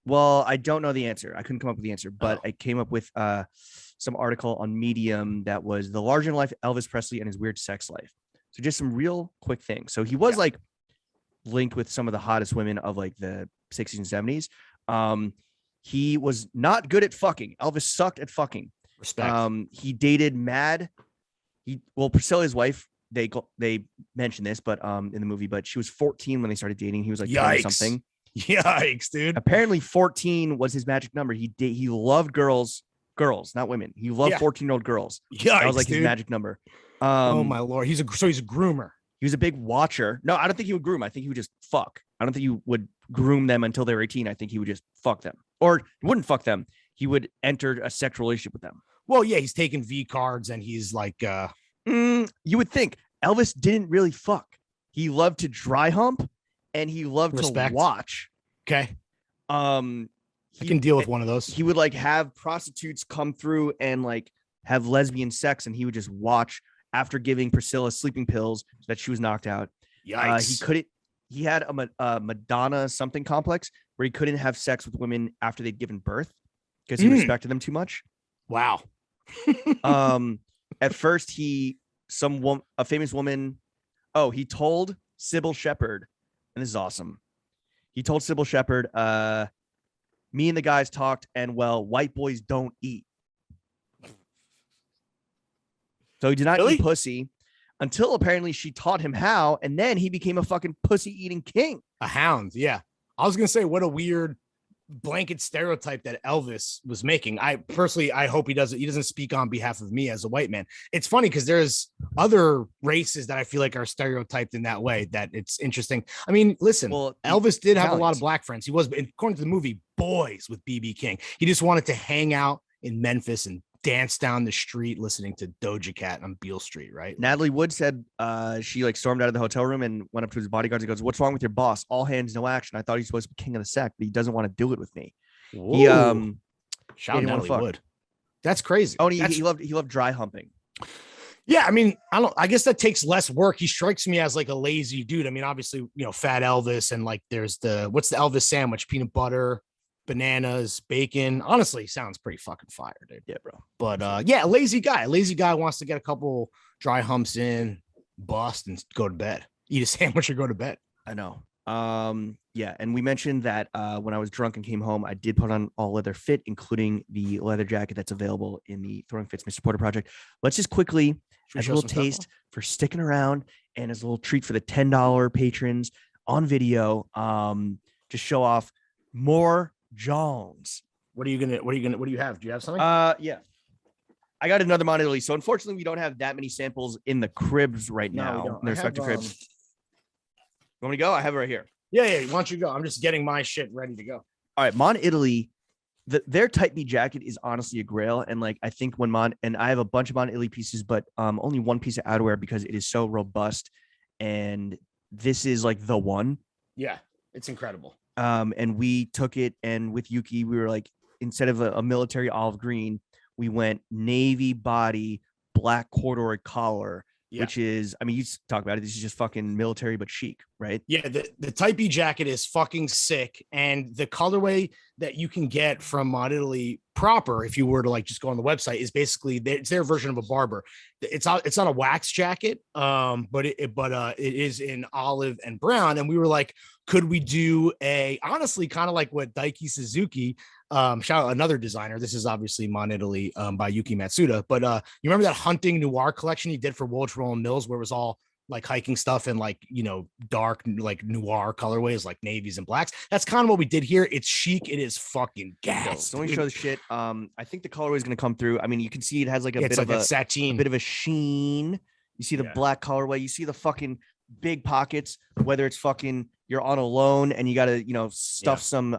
Well, I don't know the answer. I couldn't come up with the answer, but I came up with some article on Medium that was the larger than life Elvis Presley and his weird sex life. So just some real quick things. So he was like linked with some of the hottest women of like the 60s and 70s. He was not good at fucking. Elvis sucked at fucking. Respect. He dated Priscilla, his wife, they mentioned this, but in the movie, but she was 14 when they started dating. He was like 20 something. Yikes, dude. Apparently 14 was his magic number. He loved girls, not women. He loved 14-year-old girls. Yikes, that was like his magic number. Oh my Lord. He's a groomer. He was a big watcher. No, I don't think he would groom. I think he would just fuck. I don't think he would groom them until they were 18. I think he would just fuck them, or he wouldn't fuck them. He would enter a sexual relationship with them. Well, yeah, he's taking V cards and he's like, you would think Elvis didn't really fuck. He loved to dry hump and he loved to watch. Okay. I can deal with one of those. He would like have prostitutes come through and like have lesbian sex, and he would just watch after giving Priscilla sleeping pills so that she was knocked out. Yikes. He had a Madonna something complex where he couldn't have sex with women after they'd given birth because he respected them too much. Wow. At first a famous woman. Oh, he told Sybil Shepherd, and this is awesome. He told Sybil Shepherd, me and the guys talked, and well, white boys don't eat. So he did not eat pussy until apparently she taught him how, and then he became a fucking pussy-eating king. A hound, yeah. I was going to say, what a weird blanket stereotype that Elvis was making. I hope he doesn't speak on behalf of me as a white man. It's funny because there's other races that I feel like are stereotyped in that way, that it's interesting. I mean, listen, Elvis did have a lot of black friends. He was, according to the movie, boys with BB King. He just wanted to hang out in Memphis and dance down the street listening to Doja Cat on Beale Street, right? Natalie Wood said she like stormed out of the hotel room and went up to his bodyguards and goes, "What's wrong with your boss? All hands, no action. I thought he's supposed to be king of the sect, but he doesn't want to do it with me." He shout out Natalie Wood. That's crazy. Oh, and he loved dry humping. Yeah, I mean, I guess that takes less work. He strikes me as like a lazy dude. I mean, obviously, Fat Elvis, and like there's what's the Elvis sandwich? Peanut butter, bananas, bacon. Honestly, sounds pretty fucking fire, dude. Yeah, bro. But yeah, a lazy guy. A lazy guy wants to get a couple dry humps in, bust, and go to bed. Eat a sandwich or go to bed. I know. Yeah, and we mentioned that when I was drunk and came home, I did put on all leather fit, including the leather jacket that's available in the Throwing Fits Mr. Porter project. Let's just quickly, as a little taste for sticking around and as a little treat for the $10 patrons on video, just show off more Jones. What do you have? Do you have something? Yeah. I got another Monte Italy. So unfortunately, we don't have that many samples in the cribs right now. No, we don't. In the respective cribs. You want me to go? I have it right here. Yeah. Why don't you go? I'm just getting my shit ready to go. All right, Mon Italy. Their Type B jacket is honestly a grail, and like I think when I have a bunch of Mon Italy pieces, but only one piece of outerwear because it is so robust, and this is like the one. Yeah, it's incredible. And we took it, and with Yuki, we were like, instead of a military olive green, we went navy body, black corduroy collar, which is, I mean, you talk about it. This is just fucking military, but chic, right? Yeah, the Type B jacket is fucking sick. And the colorway that you can get from Mod Italy proper, if you were to like just go on the website, is basically it's their version of a Barber. It's not a wax jacket, but it is in olive and brown. And we were like, could we do honestly kind of like what Daiki Suzuki, shout out another designer. This is obviously Mon Italy by Yuki Matsuda. But you remember that hunting noir collection he did for Woolwich Roland Mills, where it was all like hiking stuff and like, dark like noir colorways like navies and blacks. That's kind of what we did here. It's chic. It is fucking gas. So let me show the shit. I think the colorway is gonna come through. I mean, you can see it has like a bit of a sateen, a bit of a sheen. You see the black colorway. You see the fucking big pockets. Whether it's fucking you're on a loan and you gotta stuff some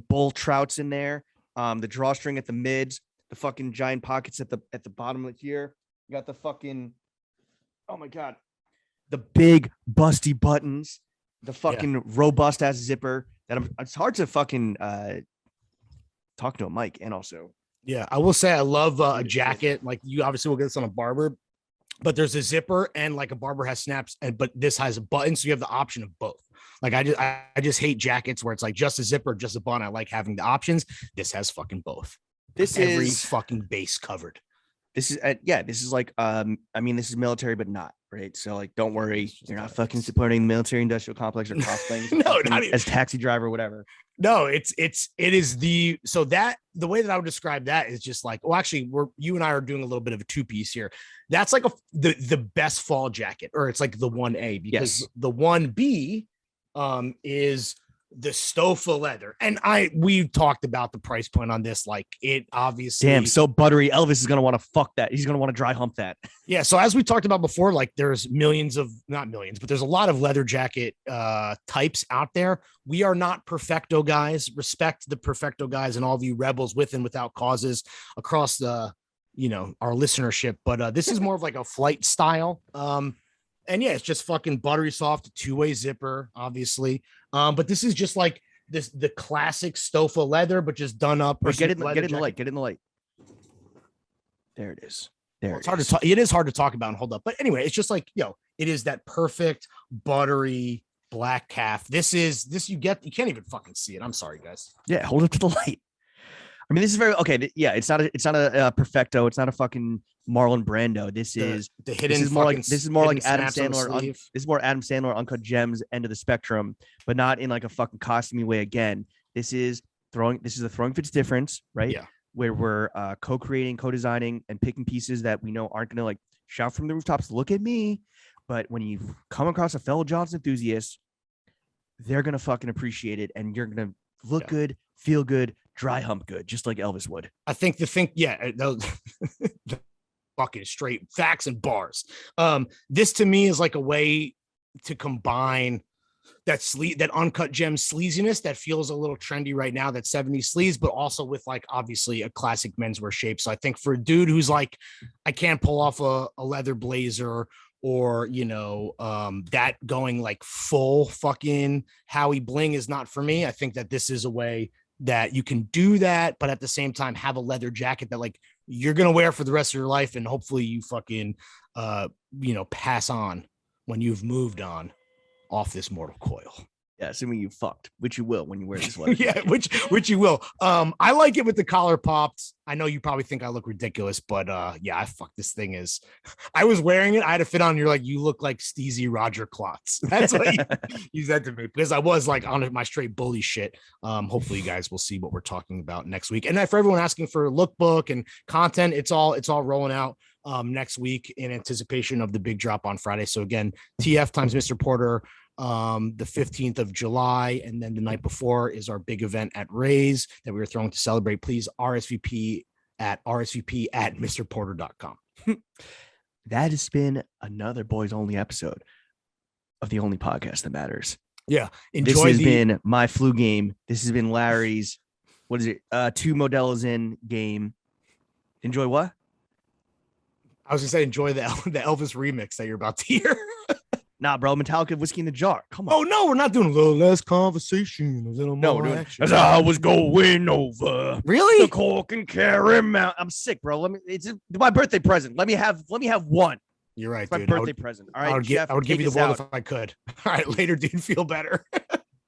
bull trouts in there. The drawstring at the mids. The fucking giant pockets at the bottom of here. You got the fucking, oh my god, the big busty buttons, the fucking robust ass zipper it's hard to fucking talk to a mic. And also, I will say I love a jacket. Like you obviously will get this on a Barber, but there's a zipper and like a Barber has snaps, but this has a button, so you have the option of both. Like I just hate jackets where it's like just a zipper, just a button. I like having the options. This has fucking both. This is every fucking base covered. This is this is like I mean, this is military, but not right. So like, don't worry, you're not fucking supporting the military industrial complex or cosplaying no, not even as taxi driver or whatever. No, it is the way that I would describe that is just like, well, actually, you and I are doing a little bit of a two piece here. That's like the best fall jacket, or it's like the 1A, because the 1B is the Stofa leather. And we talked about the price point on this. Like it obviously, damn, so buttery. Elvis is going to want to fuck that. He's going to want to dry hump that. Yeah. So as we talked about before, like there's not millions, but there's a lot of leather jacket types out there. We are not Perfecto guys. Respect the Perfecto guys and all of you rebels with and without causes across the, our listenership. But this is more of like a flight style. And yeah, it's just fucking buttery soft, two-way zipper, obviously. But this is just like the classic Stofa leather, but just done up. Get in the light. Get in the light. There it is. It's hard to talk. It is hard to talk about and hold up. But anyway, it's just like, it is that perfect buttery black calf. You can't even fucking see it. I'm sorry, guys. Yeah, hold it to the light. I mean, this is very okay. Yeah, it's not a Perfecto. It's not a fucking Marlon Brando. This is the hidden. This is more like Adam Sandler. This is more Adam Sandler Uncut Gems end of the spectrum, but not in like a fucking costumey way. Again, this is a throwing fits difference, right? Yeah. Where we're co-creating, co-designing, and picking pieces that we know aren't gonna like shout from the rooftops, look at me. But when you come across a fellow Johnson enthusiast, they're gonna fucking appreciate it, and you're gonna look good, feel good, dry hump good, just like Elvis would. I think the fucking straight facts and bars. This to me is like a way to combine that Uncut Gem sleaziness that feels a little trendy right now, that 70s sleaze, but also with like obviously a classic menswear shape. So I think for a dude who's like, I can't pull off a leather blazer or that going like full fucking Howie bling is not for me. I think that this is a way that you can do that, but at the same time have a leather jacket that like you're gonna wear for the rest of your life, and hopefully you fucking pass on when you've moved on off this mortal coil. Yeah, assuming you fucked, which you will when you wear this leather. Yeah, which you will. I like it with the collar popped. I know you probably think I look ridiculous, but I fucked this thing is. I was wearing it. I had to fit on. You're like, you look like Steezy Roger Klotz. That's what you said to me, because I was like on my straight bully shit. Hopefully you guys will see what we're talking about next week. And for everyone asking for lookbook and content, it's all rolling out next week in anticipation of the big drop on Friday. So again, TF times Mr. Porter. The 15th of July, and then the night before is our big event at Raise that we were throwing to celebrate. Please RSVP at mrporter.com. That has been another boys only episode of the only podcast that matters. Yeah. This Enjoy has the been my flu game. This has been Larry's. What is it? 2 Modelo's in game. Enjoy what? I was gonna say enjoy the Elvis remix that you're about to hear. Nah, bro. Metallica Whiskey in the Jar. Come on. Oh no, we're not doing a little less conversation, a little No, more we're doing action. as I was going over Really? the Cork and Carry Mount. I'm sick, bro. It's my birthday present. Let me have one. You're right, It's my dude. birthday present. All right, Jeff, I would give take you the us world out. if I could. All right, later, dude. Feel better.